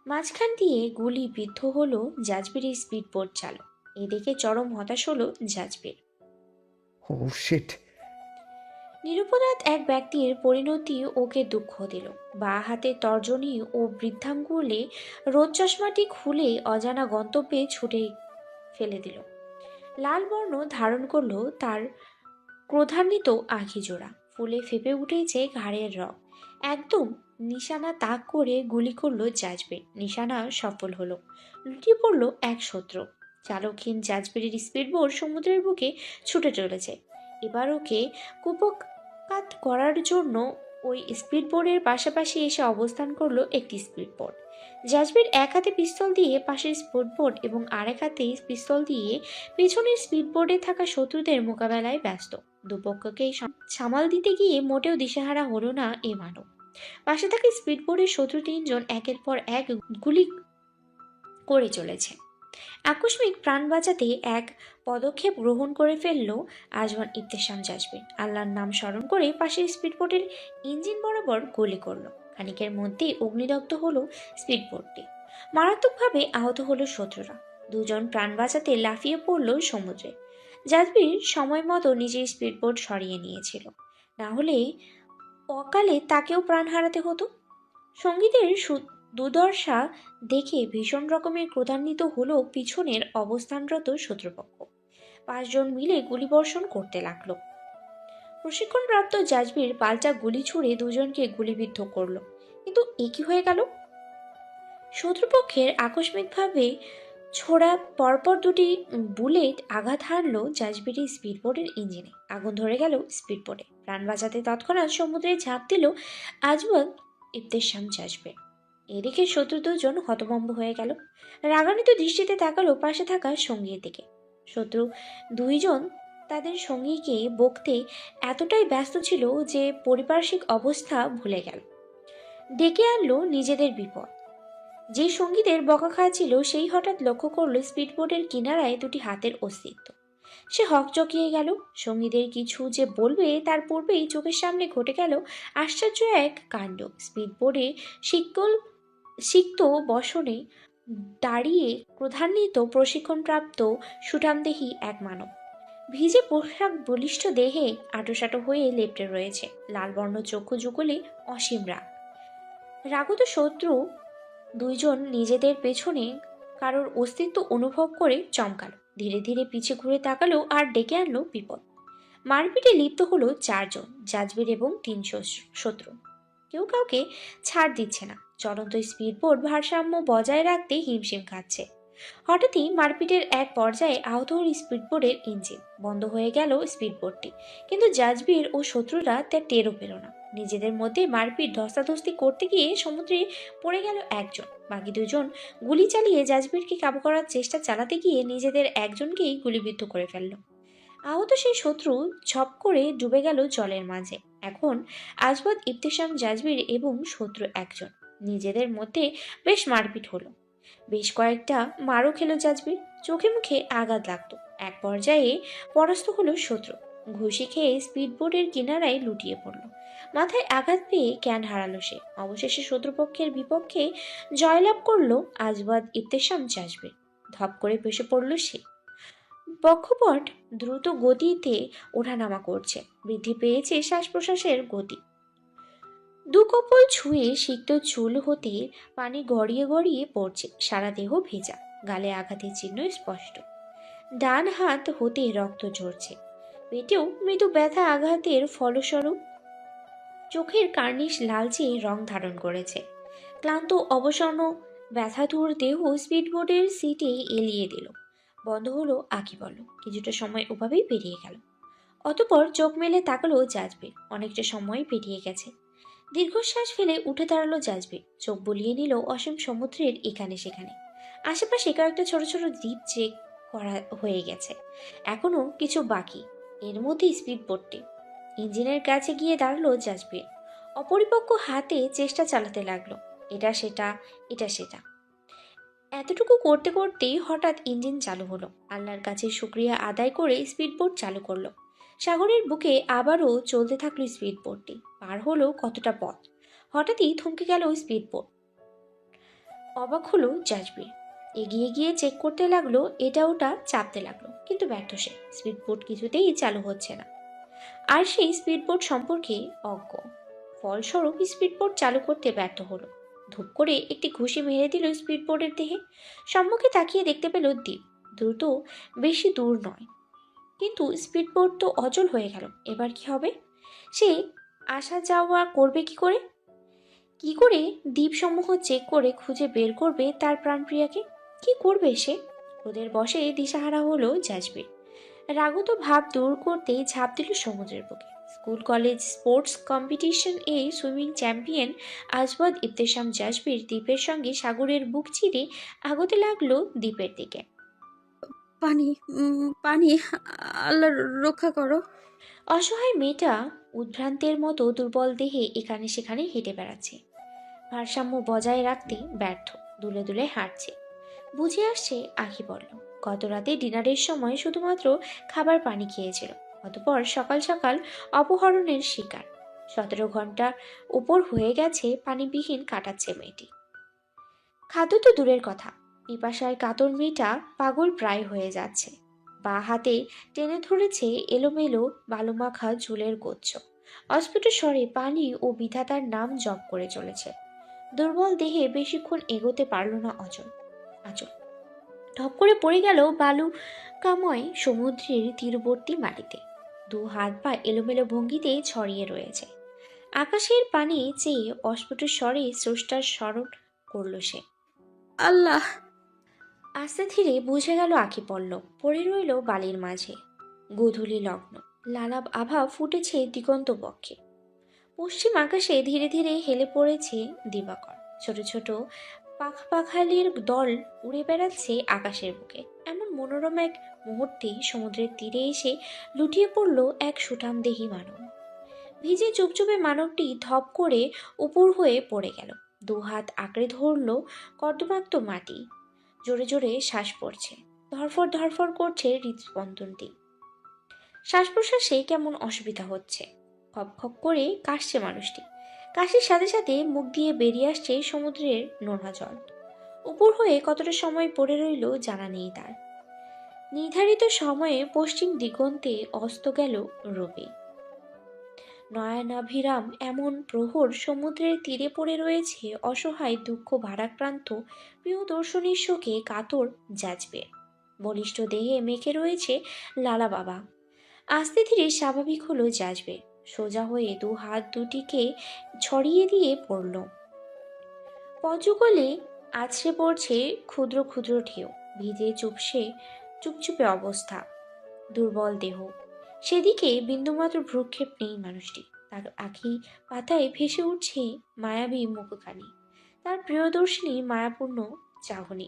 [SPEAKER 1] মাঝখান দিয়ে গুলি বিদ্ধ হলো জাজবীরের স্পিডবোট চালক। এদিকে চরম হতাশ হলো জাজবীর।
[SPEAKER 12] ও শিট!
[SPEAKER 1] নিরপরাধ এক ব্যক্তির পরিণতি ওকে দুঃখ দিল। বাঁ হাতে তর্জনী ও বৃদ্ধাঙ্গুলে রোদ চশমাটি খুলে অজানা গন্তব্যে ছুটে ফেলে দিল। লাল বর্ণ ধারণ করলো তার ক্রোধান্বিত আখিজোড়া। ফুলে ফেপে উঠেছে ঘাড়ের রগ। একদম নিশানা তাক করে গুলি করলো জাজবীর। নিশানা সফল হলো। লুটিয়ে পড়লো এক শত্রু। চালকহীন জাজবীরের স্পিডবোট সমুদ্রের বুকে ছুটে চলেছে। এবার ওকে কুপকাত করার জন্য ওই স্পিডবোটের পাশাপাশি এসে অবস্থান করলো একটি স্পিডবোট। জাজবীর এক হাতে পিস্তল দিয়ে পাশের স্পিডবোট এবং আরেক হাতে পিস্তল দিয়ে পেছনের স্পিডবোটে থাকা শত্রুদের মোকাবেলায় ব্যস্ত। দুপক্ষকে সামাল দিতে গিয়ে মোটেও দিশেহারা হলো না এ মানব। পাশে থাকা স্পিডবোটের শত্রু তিনজন একের পর এক গুলি করে চলেছে। আকস্মিক প্রাণ বাঁচাতে এক পদক্ষেপ গ্রহণ করে ফেলল আজমান ইবতেসাম জাজবীর। আল্লাহর নাম স্মরণ করে পাশের স্পিডবোটের ইঞ্জিন বরাবর গুলি করলো। খানিকের মধ্যেই অগ্নিদগ্ধ হলো স্পিডবোটটি। মারাত্মকভাবে আহত হলো শত্রুরা। দুজন প্রাণ বাঁচাতে লাফিয়ে পড়ল সমুদ্রে। জাজবীর সময় মতো নিজের স্পিডবোট সরিয়ে নিয়েছিল, না হলে অকালে তাকেও প্রাণ হারাতে হতো। সঙ্গীদের দুর্দশা দেখে ভীষণ রকমের ক্রোধান্বিত হলো পিছনের অবস্থানরত শত্রুপক্ষ। 5 জন মিলে গুলিবর্ষণ করতে লাগলো। প্রশিক্ষণপ্রাপ্ত জাজবীর পাল্টা গুলি ছুড়ে দুজনকে গুলিবিদ্ধ করলো। কিন্তু একই হয়ে গেল। শত্রুপক্ষের আকস্মিকভাবে ছোড়া পরপর দুটি বুলেট আঘাত হানলো জাজবীরের স্পিডবোটের ইঞ্জিনে। আগুন ধরে গেল স্পিডবোটে। প্রাণ বাঁচাতে তৎক্ষণাৎ সমুদ্রে ঝাঁপ দিল আজমান ইবতেসাম জাজবীর। এদিকে শত্রু দুজন হতভম্ব হয়ে গেল। রাগান্বিত দৃষ্টিতে তাকালো পাশে থাকা সঙ্গীর দিকে। শত্রু দুইজন তাদের সঙ্গীকে বকতে এতটাই ব্যস্ত ছিল যে পারিপার্শ্বিক অবস্থা ভুলে গেল। ডেকে আনলো নিজেদের বিপদ। যে সঙ্গীদের বকা খাচ্ছিল সেই হঠাৎ লক্ষ্য করলো স্পিডবোটের কিনারায় দুটি হাতের অস্তিত্ব। সে হকচকিয়ে গেল। সঙ্গীদের কিছু যে বলবে তার পূর্বেই চোখের সামনে ঘটে গেল আশ্চর্য এক কাণ্ড। স্পিডবোটে সিক্ত বসনে দাঁড়িয়ে ক্রোধান্বিত প্রশিক্ষণপ্রাপ্ত সুঠামদেহী এক মানব। ভিজে পোশাক বলিষ্ঠ দেহে আটোসাটো হয়ে লেপ্টে রয়েছে। লাল বর্ণ চক্ষু যুগলে অসীম রাগ। রাগত শত্রু দুইজন নিজেদের পেছনে কারোর অস্তিত্ব অনুভব করে চমকালো। ধীরে ধীরে পিছে ঘুরে তাকালো আর ডেকে আনলো বিপদ। মারপিটে লিপ্ত হলো 4 জন, জাজবীর এবং 3 শত্রু। কেউ কাউকে ছাড় দিচ্ছে না। চলন্ত স্পিডবোট ভারসাম্য বজায় রাখতে হিমশিম খাচ্ছে। হঠাৎই মারপিটের এক পর্যায়ে আহত হল স্পিডবোটের ইঞ্জিন। বন্ধ হয়ে গেল স্পিডবোটটি। কিন্তু জাজবীর ও শত্রুরা তা টেরও পেল না। নিজেদের মধ্যে মারপিট ধস্তাধস্তি করতে গিয়ে সমুদ্রে পড়ে গেল একজন। বাকি 2 জন গুলি চালিয়ে জাজবীরকে কাবু করার চেষ্টা চালাতে গিয়ে নিজেদের একজনকেই গুলিবিদ্ধ করে ফেলল। আহত সেই শত্রু ঝপ করে ডুবে গেল জলের মাঝে। এখন আজবাদ ইবতেসাম জাজবীর এবং শত্রু একজন। নিজেদের মধ্যে বেশ মারপিট হলো। বেশ কয়েকটা মারও খেলো জাজবীর। চোখে মুখে আঘাত লাগতো। এক পর্যায়ে পরাস্ত হলো শত্রু। ঘুষি খেয়ে স্পিডবোটের কিনারায় লুটিয়ে পড়ল। মাথায় আঘাত পেয়ে জ্ঞান হারালো সে। অবশেষে শত্রুপক্ষের বিপক্ষে জয়লাভ করলো আজবাদ ইবতেসাম জাজবীর। ধপ করে বসে পড়ল সে। বক্ষপট দ্রুত গতিতে ওঠানামা করছে। বৃদ্ধি পেয়েছে শ্বাস প্রশ্বাসের গতি। 2 কপল ছুঁয়ে সিক্ত চুল হতে পানি গড়িয়ে গড়িয়ে পড়ছে। সারা দেহ ভেজা। গালে আঘাতের চিহ্ন স্পষ্ট। ডান হাত হতে রক্ত ঝরছে। পেটেও মৃদু ব্যথা আঘাতের ফলস্বরূপ। চোখের কার্নিশ লালচে রং ধারণ করেছে। ক্লান্ত অবসন্ন ব্যথাতুর দেহ স্পিডবোটের সিটে এলিয়ে দিল। বন্ধ হলো আঁকি বলল। কিছুটা সময় ওভাবেই পেরিয়ে গেল। অতঃপর চোখ মেলে তাকালো জাজবির। অনেকটা সময় পেরিয়ে গেছে। দীর্ঘশ্বাস ফেলে উঠে দাঁড়ালো জাজবির। চোখ বুলিয়ে নিল অসীম সমুদ্রের এখানে সেখানে। আশেপাশে কয়েকটা ছোট ছোট দ্বীপ চেক করা হয়ে গেছে, এখনো কিছু বাকি। এর মধ্যে স্পিড বোটটি। ইঞ্জিনের কাছে গিয়ে দাঁড়ালো জাজবির। অপরিপক্ক হাতে চেষ্টা চালাতে লাগলো, এটা সেটা এটা সেটা। এতটুকু করতে করতেই হঠাৎ ইঞ্জিন চালু হলো। আল্লাহর কাছে শুক্রিয়া আদায় করে স্পিডবোট চালু করলো। সাগরের বুকে আবারও চলতে থাকলো স্পিডবোটটি। পার হলো কতটা পথ, হঠাৎই থমকে গেল স্পিডবোট। অবাক হলো জাজবির। এগিয়ে গিয়ে চেক করতে লাগলো, এটা ওটা চাপতে লাগলো, কিন্তু ব্যর্থ সে। স্পিডবোট কিছুতেই চালু হচ্ছে না। আর সেই স্পিডবোট সম্পর্কে অজ্ঞ। ফলস্বরূপ স্পিডবোট চালু করতে ব্যর্থ হলো। ধূপ করে একটি ঘুষি মেরে দিল স্পিডবোটের দেহে। সম্মুখে তাকিয়ে দেখতে পেল দ্বীপ। দ্রুত বেশি দূর নয়, কিন্তু স্পিডবোট তো অচল হয়ে গেল। এবার কি হবে? সে আসা যাওয়া করবে কি করে? কি করে দ্বীপসমূহ চেক করে খুঁজে বের করবে তার প্রাণপ্রিয়াকে? কি করবে সে? ওদের বসে দিশাহারা হলো জাজবির। রাগত ভাব দূর করতে ঝাঁপ দিল সমুদ্রের বুকে। স্কুল কলেজ স্পোর্টস কম্পিটিশন এ সুইমিং চ্যাম্পিয়ন আজবাদ ইবতেসাম জাজবির দ্বীপের সঙ্গে সাগরের বুক চিরে আগতে লাগলো দ্বীপের দিকে।
[SPEAKER 3] পানি, পানি, আল্লাহ রক্ষা করো।
[SPEAKER 1] অসহায় মেয়েটা উদ্ভ্রান্তের মতো দুর্বল দেহে এখানে সেখানে হেঁটে বেড়াচ্ছে। ভারসাম্য বজায় রাখতে ব্যর্থ, দুলে দুলে হাঁটছে। বুঝে আসছে আঁখি পড়ল। গত রাতে ডিনারের সময় শুধুমাত্র খাবার পানি খেয়েছিল। অতঃপর সকাল সকাল অপহরণের শিকার। 17 ঘন্টা উপর হয়ে গেছে পানিবিহীন কাটাচ্ছে মেয়েটি। খাদ্য তো দূরের কথা, পিপাসায় কাতর মেয়েটা পাগল প্রায় হয়ে যাচ্ছে। বা হাতে টেনে ধরেছে এলোমেলো বালুমাখা চুলের গুচ্ছ। অস্ফুট স্বরে পানি ও বিধাতার নাম জপ করে চলেছে। দুর্বল দেহে বেশিক্ষণ এগোতে পারল না আঁচল। ঢপ করে পড়ে গেল বালুকাময় সমুদ্রের তীরবর্তী মাটিতে। দু হাত পা এলোমেলো ভঙ্গিতে ছড়িয়ে রয়েছে। আকাশের পানি চেয়ে অস্ফুট স্বরে স্রষ্টার স্মরণ করল সে।
[SPEAKER 3] আল্লাহ!
[SPEAKER 1] আস্তে ধীরে বুঝে গেল আঁখি পড়ল, পড়ে রইল বালির মাঝে। গোধূলি লগ্ন, লালাব আভা ফুটেছে দিগন্ত বক্ষে। পশ্চিম আকাশে ধীরে ধীরে হেলে পড়েছে দিবাকর। ছোট ছোট পাখালির দল উড়ে বেড়াচ্ছে আকাশের বুকে। এমন মনোরম এক মুহূর্তে সমুদ্রের তীরে এসে লুটিয়ে পড়ল এক সুঠামদেহী মানব। ভিজে চুপচুপে মানবটি ধপ করে উপর হয়ে পড়ে গেল। দু হাত আঁকড়ে ধরল কর্দমাক্ত মাটি। জোরে জোরে শ্বাস পড়ছে, ধরফর ধরফর করছে হৃদস্পন্দনটি। শ্বাস প্রশ্বাসে কেমন অসুবিধা হচ্ছে। খপ খপ করে কাশছে মানুষটি। কাশির সাথে সাথে মুখ দিয়ে বেরিয়ে আসছে সমুদ্রের নোনা জল। উপর হয়ে কতটা সময় পড়ে রইল জানা নেই তার। নির্ধারিত সময়ে পশ্চিম দিগন্তে অস্ত গেল রবি। নয়নাভিরাম এমন প্রহর সমুদ্রের তীরে পড়ে রয়েছে অসহায় দুঃখ ভারাক্রান্ত প্রিয় দর্শনীর শোকে কাতর জাজবের। বলিষ্ঠ দেহে মেখে রয়েছে লালা বাবা। আস্তে ধীরে স্বাভাবিক হলো জাজবের। সোজা হয়ে দু হাত দুটিকে ছড়িয়ে দিয়ে পড়ল। পজুগলে আছড়ে পড়ছে ক্ষুদ্র ক্ষুদ্র ঢেউ। ভিজে চুপচুপে অবস্থা, দুর্বল দেহ। সেদিকে বিন্দুমাত্র ভ্রুক্ষেপ নেই মানুষটি। তার আঁখি পাতায় ভেসে উঠছে মায়াবী মুখখানি, তার প্রিয়দর্শিনী মায়াপূর্ণ চাহনি,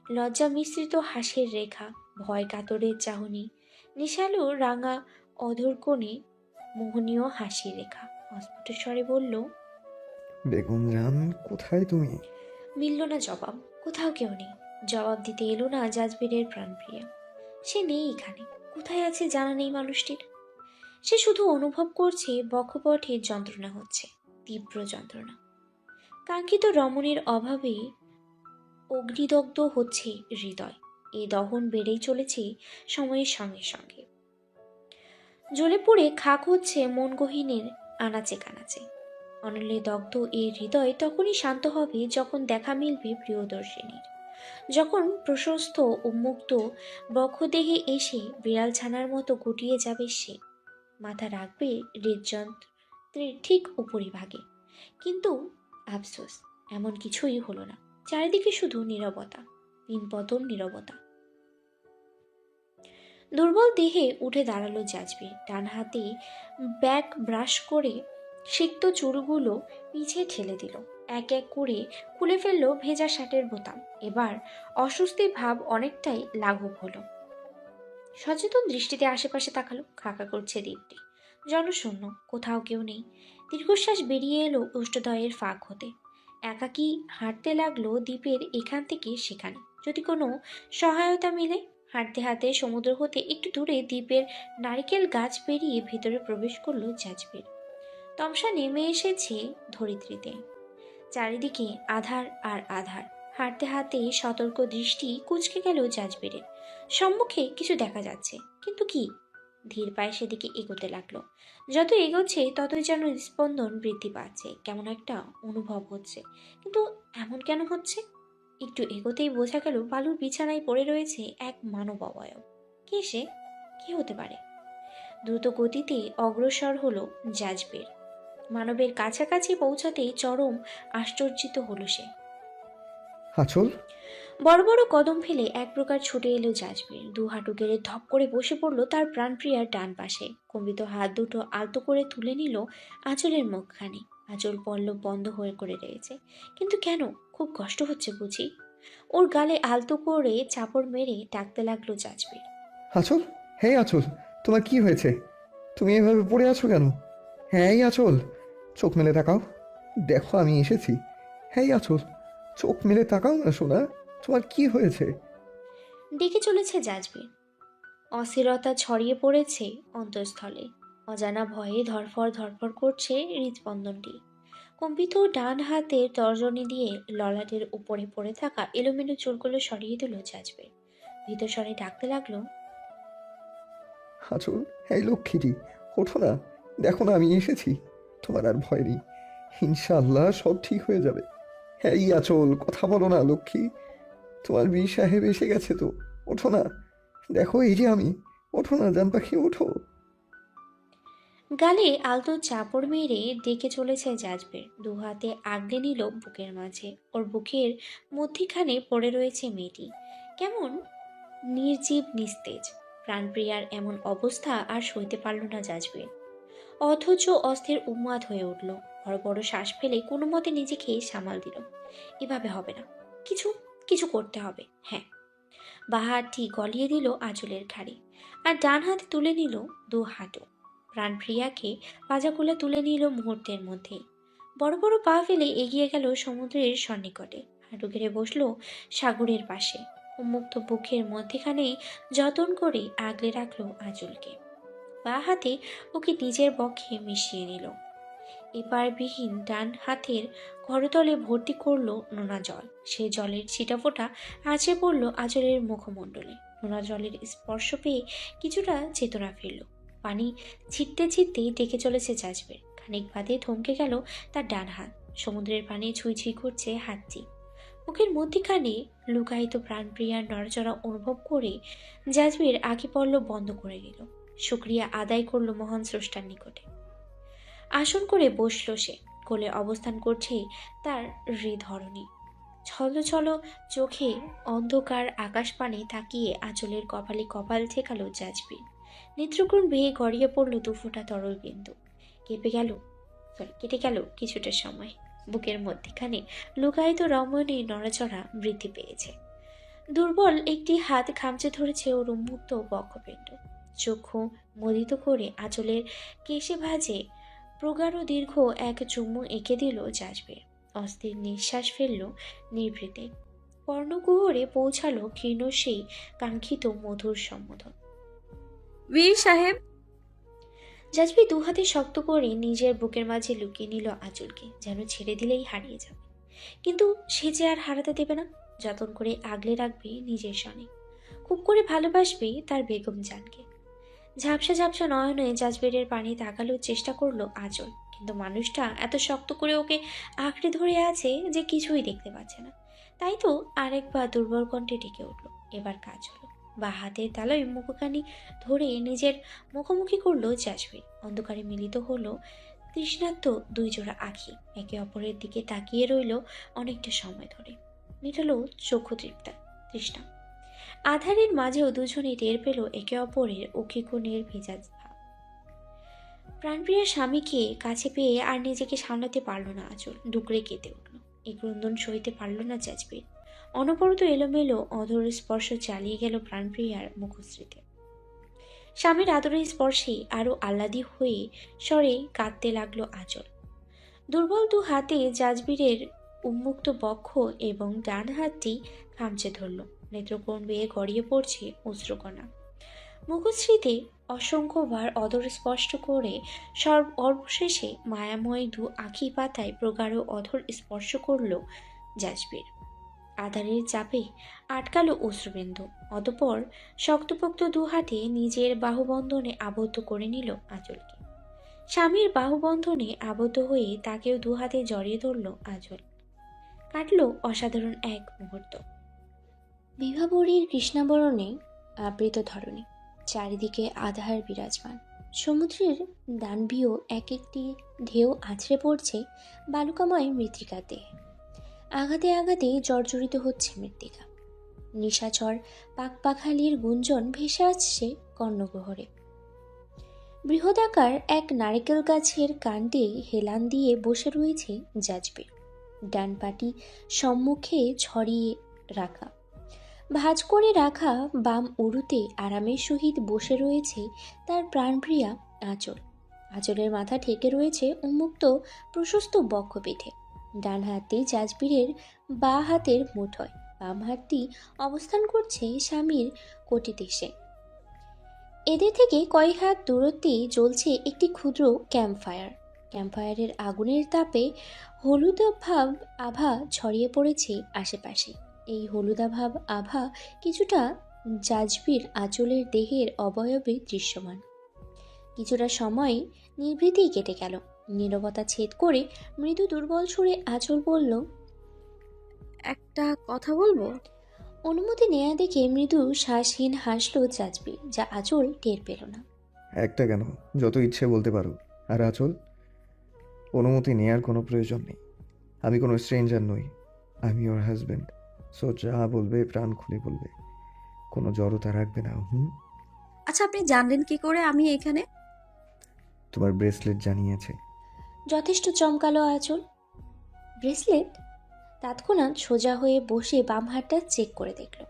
[SPEAKER 1] লজ্জা মিশ্রিত হাসির রেখা, ভয় কাতরের চাহনি, নিশালো রাঙা অধর কোণে মোহনীয় হাসির রেখা। অস্ফুট স্বরে বলল,
[SPEAKER 12] বেগম জান, কোথায় তুমি?
[SPEAKER 1] মিলল না জবাব। কোথাও কেউ নেই। জবাব দিতে এলো না জাজবেরের প্রাণপ্রিয়া। সে নেই এখানে। কোথায় আছে জানা নেই মানুষটির। সে শুধু অনুভব করছে বক্ষপটে যন্ত্রণা হচ্ছে, তীব্র যন্ত্রণা। কাঙ্ক্ষিত রমণীর অভাবে অগ্নিদগ্ধ হচ্ছে হৃদয়। এ দহন বেড়েই চলেছে সময়ের সঙ্গে সঙ্গে। জ্বলে পড়ে খাক হচ্ছে মন গহীনের আনাচে কানাচে। অনলে দগ্ধ এই হৃদয় তখনই শান্ত হবে যখন দেখা মিলবে প্রিয়দর্শিনীর, যখন প্রশস্ত উন্মুক্ত বক্ষদেহে এসে বিড়াল ছানার মতো গুটিয়ে যাবে সে। মাথা রাখবে হৃদযন্ত্রের ঠিক উপরিভাগে। কিন্তু আফসোস, এমন কিছুই হলো না। চারিদিকে শুধু নীরবতা, পিনপতন নীরবতা। দুর্বল দেহে উঠে দাঁড়ালো জাজবির। ডান হাতে ব্যাক ব্রাশ করে সিক্ত চুলগুলো পিছে ঠেলে দিল। এক এক করে খুলে ফেললো ভেজা শার্টের বোতাম। এবার অস্বস্তি ভাব অনেকটাই লাঘব হলো। সচেতন দৃষ্টিতে আশেপাশে তাকালো। খাকা করছে দ্বীপটি। জনশূন্য, কোথাও কেউ নেই। দীর্ঘশ্বাস বেরিয়ে এলো উষ্ঠদয়ের ফাঁক হতে। একাকী হাঁটতে লাগলো দ্বীপের এখান থেকে সেখানে, যদি কোনো সহায়তা মিলে। হাঁটতে হাঁটতে সমুদ্র হতে একটু দূরে দ্বীপের নারিকেল গাছ পেরিয়ে ভিতরে প্রবেশ করলো জাজবির। তমসা নেমে এসেছে ধরিত্রীতে। চারিদিকে আধার আর আধার। হাঁটতে হাঁটতে সতর্ক দৃষ্টি কুঁচকে গেল জাজবিরের। সম্মুখে কিছু দেখা যাচ্ছে, কিন্তু কি? ধীর পায়ে সেদিকে এগোতে লাগলো। যত এগোচ্ছে ততই যেন স্পন্দন বৃদ্ধি পাচ্ছে। কেমন একটা অনুভব হচ্ছে, কিন্তু এমন কেন হচ্ছে? একটু এগোতেই বোঝা গেল বালুর বিছানায় পড়ে রয়েছে এক মানব অবয়ব। কে সে? কি হতে পারে? দ্রুত গতিতে অগ্রসর হলো জাজবির। মানবের কাছাকাছি পৌঁছাতেই চরম আশ্চর্যিত হলো সে।
[SPEAKER 12] আঁচল,
[SPEAKER 1] বড় বড় কদম ফেলে এক প্রকার ছুটে এলো জাজবির। দু হাঁটু গেড়ে ধপ করে বসে পড়লো তার প্রাণপ্রিয়ার ডান পাশে। কম্পিত হাত দুটো আলতো করে তুলে নিল আঁচলের মুখখানি। আঁচল পল্লব বন্ধ হয়ে করে রয়েছে, কিন্তু কেন? খুব কষ্ট হচ্ছে বুঝি? ওর গালে আলতো করে চাপড় মেরে ডাকতে লাগলো জাজবির।
[SPEAKER 12] আঁচল, হ্যাঁ আঁচল, তোমার কি হয়েছে? তুমি এভাবে পড়ে আছো কেন? হ্যাঁ আঁচল, চোখ মেলে তাকাও, দেখো আমি এসেছি। হ্যাঁ আঁচল, চোখ মেলে তাকাও না সোনা, তোমার কি হয়েছে?
[SPEAKER 1] ডেকে চলেছে জাজবির। অস্থিরতা ছড়িয়ে পড়েছে অন্তঃস্থলে। অজানা ভয়ে ধরফর ধরফর করছে হৃদস্পন্দনটি। কম্পিত ডান হাতের তর্জনী দিয়ে ললাটের উপরে পড়ে থাকা এলোমেলো চুলগুলো সরিয়ে দিল জাজবির। ভীত স্বরে ডাকতে লাগলো,
[SPEAKER 12] আঁচল, হ্যাঁ লক্ষ্মীটি, ওঠো না, দেখো না আমি এসেছি। তোমার আর ভয় নেই, ইনশাআল্লাহ সব ঠিক হয়ে যাবে। হ্যাঁ আঁচল, কথা বলো না লক্ষ্মী, তোমার বীর সাহেব এসে গেছে তো, ওঠো না, দেখো এই যে আমি, ওঠো না জান পাখি, ওঠো।
[SPEAKER 1] গালে আলতো চাপড় মেরে ডেকে চলেছে জাজবের। দু হাতে আগলে নিল বুকের মাঝে। ওর বুকের মধ্যিখানে পড়ে রয়েছে মেয়েটি, কেমন নির্জীব নিস্তেজ। প্রাণপ্রিয়ার এমন অবস্থা আর সইতে পারল না জাজবের। অথচ অস্থির উন্মাদ হয়ে উঠল। বড় বড় শ্বাস ফেলে কোনো মতে নিজেকে সামাল দিল। এভাবে হবে না, কিছু কিছু করতে হবে। হ্যাঁ, বাঁ হাতটি গলিয়ে দিল আঁচলের ঘাড়ে, আর ডান হাতে তুলে নিল দু হাঁটু। প্রাণপ্রিয়াকে পাজাকুলা তুলে নিল মুহূর্তের মধ্যে। বড় বড় পা ফেলে এগিয়ে গেল সমুদ্রের সন্নিকটে। হাঁটু ঘেরে বসলো সাগরের পাশে। উন্মুক্ত বুকের মধ্যেখানে যতন করে আগলে রাখলো আঁচলকে। বাঁ হাতে ওকে নিজের বক্ষে মিশিয়ে নিল। এপারবিহীন ডান হাতের করতলে ভর্তি করলো নোনা জল। সে জলের ছিটাফোঁটা আছড়ে পড়ল আঁচলের মুখমণ্ডলে। নোনা জলের স্পর্শ পেয়ে কিছুটা চেতনা ফিরল। পানি ছিটতে ছিটতেই ডেকে চলেছে জাজবের। খানিক বাদে থমকে গেল তার ডান হাত। সমুদ্রের পানি ছুঁই ছুঁই করছে হাতটি। মুখের মধ্যিখানে লুকায়িত প্রাণপ্রিয়ার নড়াচড়া অনুভব করে জাজবের আঁখি পল্লব বন্ধ করে দিল। শুকরিয়া আদায় করলো মহান স্রষ্টার নিকটে। আসন করে বসল সে। কোলে অবস্থান করছে তার হৃদহরণী। ছল ছল চোখে অন্ধকার আকাশ পানে তাকিয়ে আঁচলের কপালে কপাল ঠেকালো জাজবির। নেত্রকোণ বেয়ে গড়িয়ে পড়ল দুফোঁটা তরল বিন্দু। কেটে গেল কিছুটা সময়। বুকের মধ্যেখানে লুকায়িত রমণীর নড়াচড়া বৃদ্ধি পেয়েছে। দুর্বল একটি হাত খামচে ধরেছে ওর উন্মুক্ত বক্ষপিণ্ড। চক্ষু মোদিত করে আঁচলের কেশে ভাঁজে প্রগাঢ় দীর্ঘ এক চুম্বু এঁকে দিল জাজবের। অস্থির নিঃশ্বাস ফেলল নিভৃতে। কর্ণকুহরে পৌঁছালো ক্ষীণ সেই কাঙ্ক্ষিত মধুর সম্বোধন।
[SPEAKER 3] বীর সাহেব।
[SPEAKER 1] জাজবি দু হাতে শক্ত করে নিজের বুকের মাঝে লুকিয়ে নিল আঁচলকে, যেন ছেড়ে দিলেই হারিয়ে যাবে। কিন্তু সে যে আর হারাতে দেবে না। যতন করে আগলে রাখবে নিজের সনে। খুব করে ভালোবাসবে তার বেগম জানকে। ঝাপসা ঝাপসা নয়নে জাজবেরের পানি তাকানোর চেষ্টা করলো আঁচল, কিন্তু মানুষটা এত শক্ত করে ওকে আঁকড়ে ধরে আছে যে কিছুই দেখতে পাচ্ছে না। তাই তো আরেকবার দুর্বল কণ্ঠে ডেকে উঠল। এবার কাজ হলো। বা হাতের তালয় মুখখানি ধরে নিজের মুখোমুখি করলো জাজবের। অন্ধকারে মিলিত হলো তৃষ্ণার্ত দুই জোড়া আঁখি। একে অপরের দিকে তাকিয়ে রইল অনেকটা সময় ধরে। মিটালো চক্ষু তৃপ্তা তৃষ্ণা। আধারের মাঝেও দুজনে টের পেল একে অপরের উকি কোণের ভেজা ভাব। প্রাণপ্রিয় স্বামীকে কাছে পেয়ে আর নিজেকে সামলাতে পারল না আঁচল, ডুকরে কেঁদে উঠল। এই ক্রন্দন সইতে পারল না জাজবির। অনবরত এলোমেলো অধর স্পর্শ চালিয়ে গেল প্রাণপ্রিয়ার মুখশ্রীতে। স্বামীর আদরের স্পর্শে আরো আহ্লাদী হয়ে স্বরে কাঁদতে লাগলো আঁচল। দুর্বল দু হাতে জাজবীরের উন্মুক্ত বক্ষ এবং ডান হাতটি খামচে ধরল। নেত্রকোণ বেয়ে গড়িয়ে পড়ছে অশ্রুকণা। মুখশ্রীতে অসংখ্যবার অদর স্পষ্ট করে অবশেষে মায়াময় দু আখি পাতায় প্রগাঢ় অধর স্পর্শ করল জাজবীর। আধারের চাপে আটকালো অশ্রুবিন্দু। অতঃপর শক্তপোক্ত দু হাতে নিজের বাহুবন্ধনে আবদ্ধ করে নিল আঁচলকে। স্বামীর বাহুবন্ধনে আবদ্ধ হয়ে তাকেও দু হাতে জড়িয়ে ধরল আঁচল। কাটল অসাধারণ এক মুহূর্ত। বিভাবরীর কৃষ্ণাবরণে আবৃত ধরণী, চারিদিকে আধার বিরাজমান। সমুদ্রের দানবীয় এক একটি ঢেউ আছড়ে পড়ছে বালুকাময় মৃত্তিকার দেহে। আঘাতে আঘাতে জর্জরিত হচ্ছে মৃত্তিকা। নিশাচর পাকপাখালির গুঞ্জন ভেসে আসছে কর্ণগহ্বরে। বৃহদাকার এক নারকেল গাছের কাণ্ডে হেলান দিয়ে বসে রয়েছে জাজবীর। ডান পাটি সম্মুখে ছড়িয়ে রাখা, ভাঁজ করে রাখা বাম উরুতে আরামের সহিত বসে রয়েছে তার প্রাণপ্রিয়া আঁচল। আঁচলের মাথা ঠেকে রয়েছে উন্মুক্ত প্রশস্ত বক্ষপিঠে। ডান হাতটি জাজবীরের বাঁ হাতের মুঠোয়, বাম হাতটি অবস্থান করছে স্বামীর কটিদেশে। এদের থেকে কয়েক হাত দূরত্বে জ্বলছে একটি ক্ষুদ্র ক্যাম্পফায়ার। ক্যাম্পফায়ারের আগুনের তাপে হলুদাভাব আভা ছড়িয়ে পড়েছে আশেপাশে। এই হলুদাভাব আভা কিছুটা জাজবীর আঁচলের দেহের অবয়বে দৃশ্যমান। কিছুটা সময় নিভৃতেই কেটে গেল। নীরবতা ছেদ করে মৃদু দুর্বল সুরে আঁচল বলল,
[SPEAKER 3] একটা কথা বলবো?
[SPEAKER 1] অনুমতি নেয়া দেখে মৃদু শ্বাসহীন হাসল জাজবীর, যা আঁচল টের পেল না।
[SPEAKER 12] একটা কেন, যত ইচ্ছে বলতে পারো। আর আঁচল, অনুমতি নেয়ার কোনো প্রয়োজন নেই। আমি কোনো স্ট্রেঞ্জার নই, আমি ওর হাজব্যান্ড। সো যা বলবে প্রাণ খুলে বলবে, কোনো জড়তা রাখবে না।
[SPEAKER 3] আচ্ছা, আপনি জানলেন কি করে আমি এখানে?
[SPEAKER 12] তোমার ব্রেসলেট জানিয়েছে।
[SPEAKER 1] যথেষ্ট চমকালো আঁচল। ব্রেসলেট? তৎক্ষণাৎ সোজা হয়ে বসে বাম হাতটা চেক করে দেখল।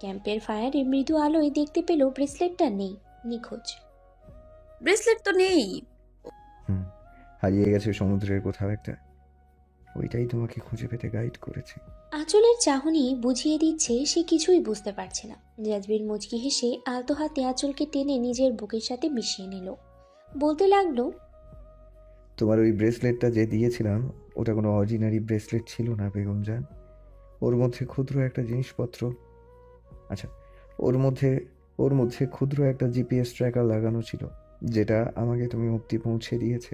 [SPEAKER 1] ক্যাম্পের ফায়ারে মৃদু আলোয় দেখতে পেল ব্রেসলেটটা নেই, নিখোঁজ।
[SPEAKER 3] ব্রেসলেট তো নেই।
[SPEAKER 12] হারিয়ে গেছে সমুদ্রের কোথাও একটা। ওইটাই তোমাকে খুঁজে পেতে গাইড করেছে।
[SPEAKER 1] আঁচলের চাহনি বুঝিয়ে দিচ্ছে সে কিছুই বুঝতে পারছে না। জাজবীর মুচকি হেসে আলতো হাতে আঁচলকে টেনে নিজের বুকের সাথে মিশিয়ে নিল। বলতে লাগলো,
[SPEAKER 12] তোমার ওই ব্রেসলেটটা যে দিয়েছিলাম ওটা কোনো অর্ডিনারি ব্রেসলেট ছিল না বেগম জান। ওর মধ্যে ক্ষুদ্র একটা জিনিসপত্র, আচ্ছা ওর মধ্যে ক্ষুদ্র একটা জিপিএস ট্র্যাকার লাগানো ছিল, যেটা আমাকে তুমি অবধি পৌঁছে দিয়েছে।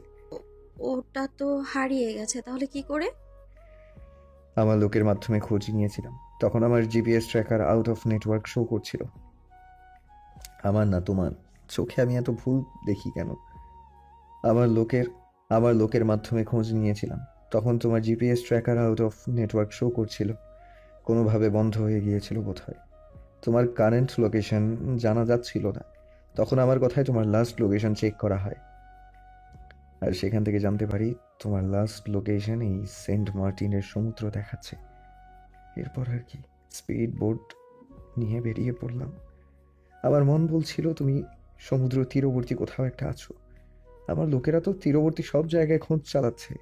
[SPEAKER 3] ওটা তো হারিয়ে গেছে, তাহলে কি করে?
[SPEAKER 12] আমার লোকের মাধ্যমে খোঁজ নিয়েছিলাম। তখন আমার GPS tracker out of network show করছিল। আমার না, তোমার চোখে আমি এত ভুল দেখি কেন? আমার লোকের মাধ্যমে খোঁজ নিয়েছিলাম। তখন তোমার GPS tracker out of network show করছিল, কোনোভাবে বন্ধ হয়ে গিয়েছিল বোধহয়। তোমার কারেন্ট লোকেশন জানা যাচ্ছিল না। তখন আমার কথায় তোমার লাস্ট লোকেশন চেক করা হয়, আর সেখান থেকে জানতে পারি তোমার লাস্ট লোকেশন এই সেন্ট মার্টিনের সমুদ্র দেখাচ্ছে। এরপর আর কি, স্পিড বোট নিয়ে বেরিয়ে পড়লাম। আমার মন বলছিল তুমি সমুদ্র তীরবর্তী কোথাও একটা আছো। আমার লোকেরা তো তীরবর্তী সব জায়গায় খোঁজ চালাচ্ছে।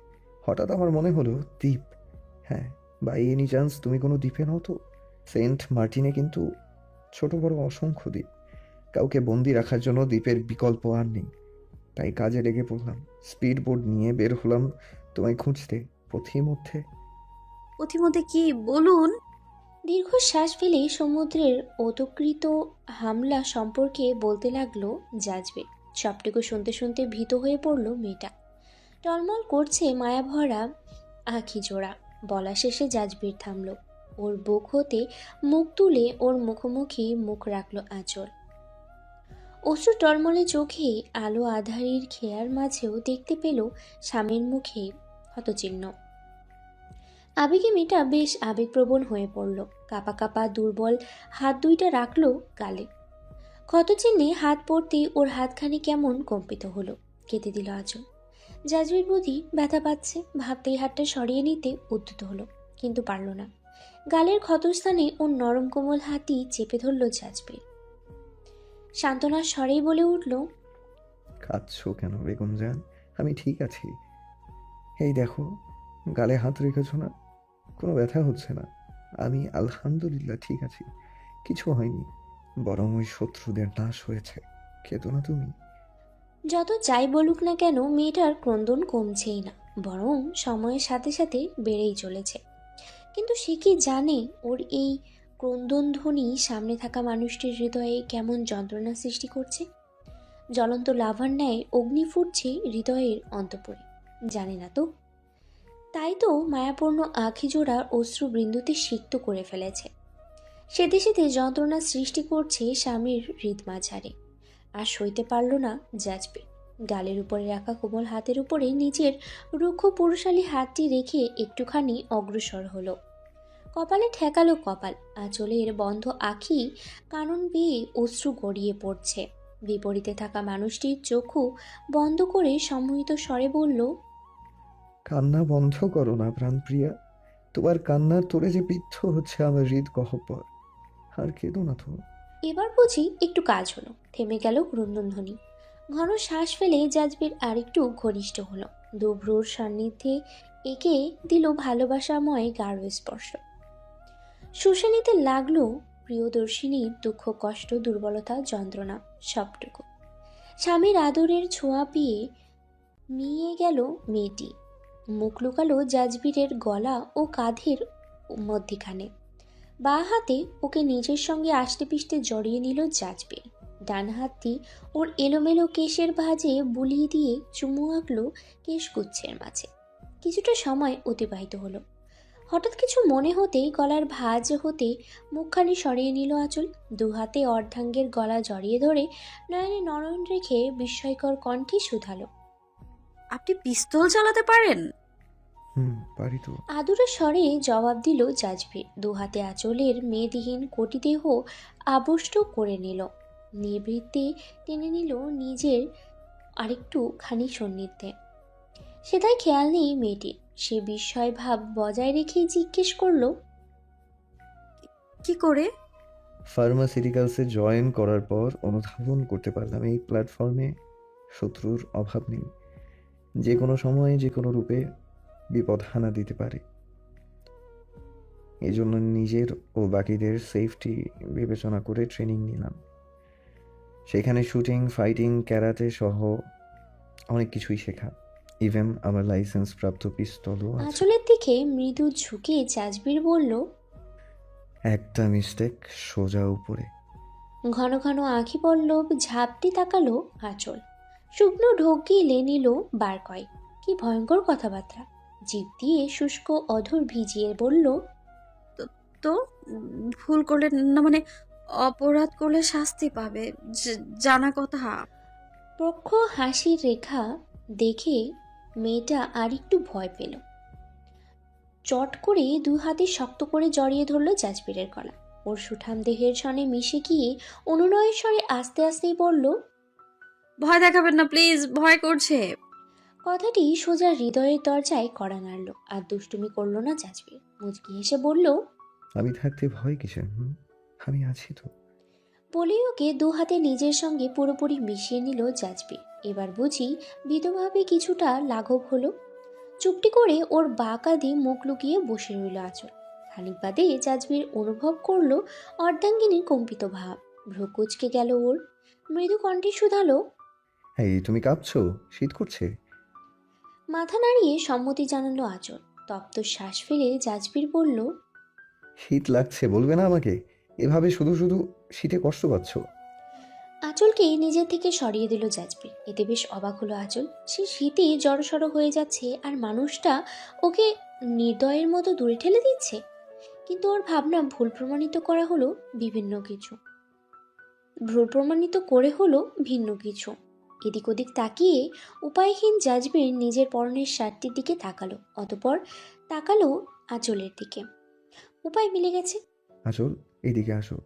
[SPEAKER 12] হঠাৎ আমার মনে হলো দ্বীপ। হ্যাঁ, বাই এনি চান্স তুমি কোনো দ্বীপে নও তো? সেন্ট মার্টিনে কিন্তু ছোট বড় অসংখ্য দ্বীপ। কাউকে বন্দি রাখার জন্য দ্বীপের বিকল্প আর নেই। তাই কাজে লেগে পড়লাম। স্পিড বোট নিয়ে বের হলাম তোমায় খুঁজতে।
[SPEAKER 3] পথিমধ্যে কি বলুন?
[SPEAKER 1] দীর্ঘশ্বাস ফেলে সমুদ্রের অতকৃত হামলা সম্পর্কে বলতে লাগলো জাজবীর। সবটুকু শুনতে শুনতে ভীত হয়ে পড়ল মেয়েটা। টলমল করছে মায়াভরা আঁখি জোড়া। বলা শেষে জাজবীর থামল। ওর বুক হতে মুখ তুলে ওর মুখোমুখি মুখ রাখল আঁচল। অশ্রু টলমলে চোখে আলো আধারির খেয়ার মাঝেও দেখতে পেল স্বামীর মুখে হতচিহ্ন। আবেগে মেয়েটা বেশ আবেগপ্রবণ হয়ে পড়ল। কাপা কাপা দুর্বল হাত দুইটা রাখলো গালে। ক্ষতচিহ্নে হাত পড়তেই ওর হাতখানি কেমন কম্পিত হলো, কেটে দিল আঁচল। জাজবির বুদ্ধি ব্যথা পাচ্ছে, ভাবতেই হাতটা সরিয়ে নিতে উদ্যত হলো, কিন্তু পারল না। গালের ক্ষতস্থানে ওর নরম কোমল হাতই চেপে ধরল জাজবির। সান্ত্বনার স্বরেই বলে উঠল,
[SPEAKER 4] কাঁদছো কেন বেগম জান? আমি ঠিক আছি। এই দেখো, গালে হাত রেখেছো না? কোনো ব্যথা হচ্ছে না। আমি আলহামদুলিল্লাহ ঠিক আছি, কিছু হয়নি। বরং ওই শত্রুদের নাশ হয়েছে। খেতো না তুমি?
[SPEAKER 1] যত যাই বলুক না কেন মেয়েটার ক্রন্দন কমছেই না, বরং সময়ের সাথে সাথে বেড়েই চলেছে। কিন্তু সে কি জানে ওর এই ক্রন্দন ধ্বনি সামনে থাকা মানুষটির হৃদয়ে কেমন যন্ত্রণা সৃষ্টি করছে? জ্বলন্ত লাভার ন্যায় অগ্নি ফুটছে হৃদয়ের অন্তঃপুরে, জানে না তো। তাই তো মায়াপূর্ণ আঁখি জোড়া অশ্রুবৃন্দুতে সিক্ত করে ফেলেছে। সেতে সেতে যন্ত্রণা সৃষ্টি করছে স্বামীর হৃদমাঝারে। আর সইতে পারল না জাজবির। গালের উপরে রাখা কোমল হাতের উপরে নিজের রুক্ষ পুরুষালী হাতটি রেখে একটুখানি অগ্রসর হলো। কপালে ঠেকালো কপাল, আঁচলের বন্ধ আঁখি কানন বেয়ে অশ্রু গড়িয়ে পড়ছে। বিপরীতে থাকা মানুষটির চক্ষু বন্ধ করে সম্মোহিত স্বরে বলল,
[SPEAKER 4] কান্না বন্ধ করো না প্রাণপ্রিয়া। তোমার কান্নার তোরে যে বিদ্ধ হচ্ছে আমার হৃদ গহ্বর। আর কেঁদো না তো।
[SPEAKER 1] এবার বুঝি একটু কাজ হলো। থেমে গেল ক্রন্দনধ্বনি। ঘন শ্বাস ফেলে জাজবির আরেকটু ঘনিষ্ঠ হলো। দুভ্রুর সান্নিধ্যে এঁকে দিল ভালোবাসাময় গাঢ় স্পর্শ। শুষে নিতে লাগলো প্রিয়দর্শিনীর দুঃখ, কষ্ট, দুর্বলতা, যন্ত্রণা সবটুকু। স্বামীর আদরের ছোঁয়া পেয়ে মিয়ে গেল মেয়েটি। মুখ লুকালো জাজবিরের গলা ও কাঁধের মধ্যিখানে। বাঁ হাতে ওকে নিজের সঙ্গে আষ্টে পিষ্টে জড়িয়ে নিল জাজবির। ডান হাতটি ওর এলোমেলো কেশের ভাঁজে বুলিয়ে দিয়ে চুমু আঁকলো কেশগুচ্ছের মাঝে। কিছুটা সময় অতিবাহিত হলো। হঠাৎ কিছু মনে হতেই গলার ভাঁজ হতে মুখখানি সরিয়ে নিল আঁচল। দু হাতে অর্ধাঙ্গের গলা জড়িয়ে ধরে নয়নে নয়ন রেখে বিস্ময়কর কণ্ঠে শুধালো,
[SPEAKER 3] আপনি পিস্তল চালাতে পারেন?
[SPEAKER 4] পারি তো।
[SPEAKER 1] আদুরে স্বরে জবাব দিল জাজবির। দু হাতে আঁচলের মেয়েদিহীন কোটি দেহ আবষ্ট করে নিল। নিবৃত্তে টেনে নিল নিজের আরেকটু খানি সন্নিধ্যে। সেটাই খেয়াল নেই মেয়েটির। সে বিস্ময় ভাব বজায় রেখেই জিজ্ঞেস করলো,
[SPEAKER 3] কি করে?
[SPEAKER 4] ফার্মাসিউটিক্যালসে জয়েন করার পর অনুধাবন করতে পারলাম এই প্ল্যাটফর্মে শত্রুর অভাব নেই। যে কোনো সময়ে যে কোনো রূপে বিপদ হানা দিতে পারে। এই জন্য নিজের ও বাকিদের সেফটি বিবেচনা করে ট্রেনিং নিলাম। সেখানে শুটিং, ফাইটিং, ক্যারাতে সহ অনেক কিছুই শেখা। ইভেন আমার লাইসেন্স প্রাপ্ত পিস্তলও আছে।
[SPEAKER 1] আঁচলের দিকে মৃদু ঝুঁকে জাজবির বলল,
[SPEAKER 4] একটা মিস্টেক সোজা উপরে।
[SPEAKER 1] ঘন ঘন আঁখি পল্লব ঝাপটি তাকালো আঁচল। শুকনো ঢোক গিলে নিল বার কয়েক। কি ভয়ঙ্কর কথাবার্তা! জিভ দিয়ে শুষ্ক অধর ভিজিয়ে বলল,
[SPEAKER 3] তো ভুল করলে না, মানে অপরাধ করলে শাস্তি পাবে, জানা কথা।
[SPEAKER 1] প্রখ হাসির রেখা দেখে মেয়েটা আরেকটু ভয় পেল। চট করে দু হাতে শক্ত করে জড়িয়ে ধরল জাজবিরের গলা। ওর সুঠাম দেহের সনে মিশে গিয়ে অনুনয়ের স্বরে আস্তে আস্তেই বলল,
[SPEAKER 3] ভয় দেখাবেন না প্লিজ, ভয় করছে।
[SPEAKER 1] কথাটি সোজা হৃদয়ের দরজায় কড়া নাড়ল। আর দুষ্টুমি করল না জাজবির। মুচকি হেসে বলল,
[SPEAKER 4] আমি থাকতে ভয় কিসের? আমি আছি তো।
[SPEAKER 1] বলেই ওকে দু হাতে নিজের সঙ্গে পুরোপুরি মিশিয়ে নিল জাজবির। এবার বুঝি বিধভাবে কিছুটা লাঘব হলো। চুপটি করে ওর বাঁ কাঁধে মুখ লুকিয়ে বসে রইল আঁচল। খানিক বাদে জাজবির অনুভব করলো অর্ধাঙ্গিনীর কম্পিত ভাব। ভ্রু কুঁচকে গেল ওর। মৃদু কণ্ঠে শুধালো,
[SPEAKER 4] এই তুমি কাঁপছো? শীত করছে?
[SPEAKER 1] মাথা নাড়িয়ে সম্মতি জানালো আঁচল। তপ্ত শ্বাস ফেলে জাজবির বলল,
[SPEAKER 4] শীত লাগছে বলবে না আমাকে? এভাবে শুধু শুধু শীতে কষ্ট পাচ্ছ।
[SPEAKER 1] আঁচলকে নিজের থেকে সরিয়ে দিল জাজবির। এতে বেশ অবাক হলো আঁচল। সে শীতে জড়সড় হয়ে যাচ্ছে আর মানুষটা ওকে নির্দয়ের মতো দূরে ঠেলে দিচ্ছে। কিন্তু ওর ভাবনা ভুল প্রমাণিত করে হলো ভিন্ন কিছু। এদিক ওদিক তাকিয়ে উপায়হীন জাজবির নিজের পরনের শার্টটির দিকে তাকালো। অতঃপর তাকালো আঁচলের দিকে। উপায় মিলে গেছে।
[SPEAKER 12] আঁচল, এদিকে আসো।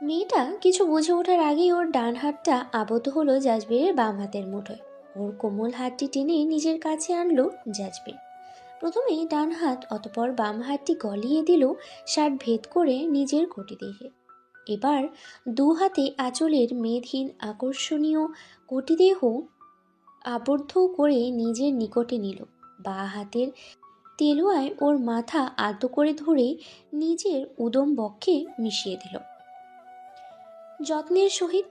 [SPEAKER 1] মেয়েটা কিছু বুঝে ওঠার আগেই ওর ডান হাতটা আবদ্ধ হলো জাজবেরের বাম হাতের মুঠোয়। ওর কোমল হাতটি টেনে নিজের কাছে আনলো জাজবের। প্রথমে ডান হাত, অতপর বাম হাতটি গলিয়ে দিল শার্ট ভেদ করে নিজের কটিদেহে। এবার দু হাতে আঁচলের মেদহীন আকর্ষণীয় কটিদেহ আবদ্ধ করে নিজের নিকটে নিল। বাঁ হাতের তেলোয়ায় ওর মাথা আলতো করে ধরে নিজের উদম বক্ষে মিশিয়ে দিল যত্নের সহিত।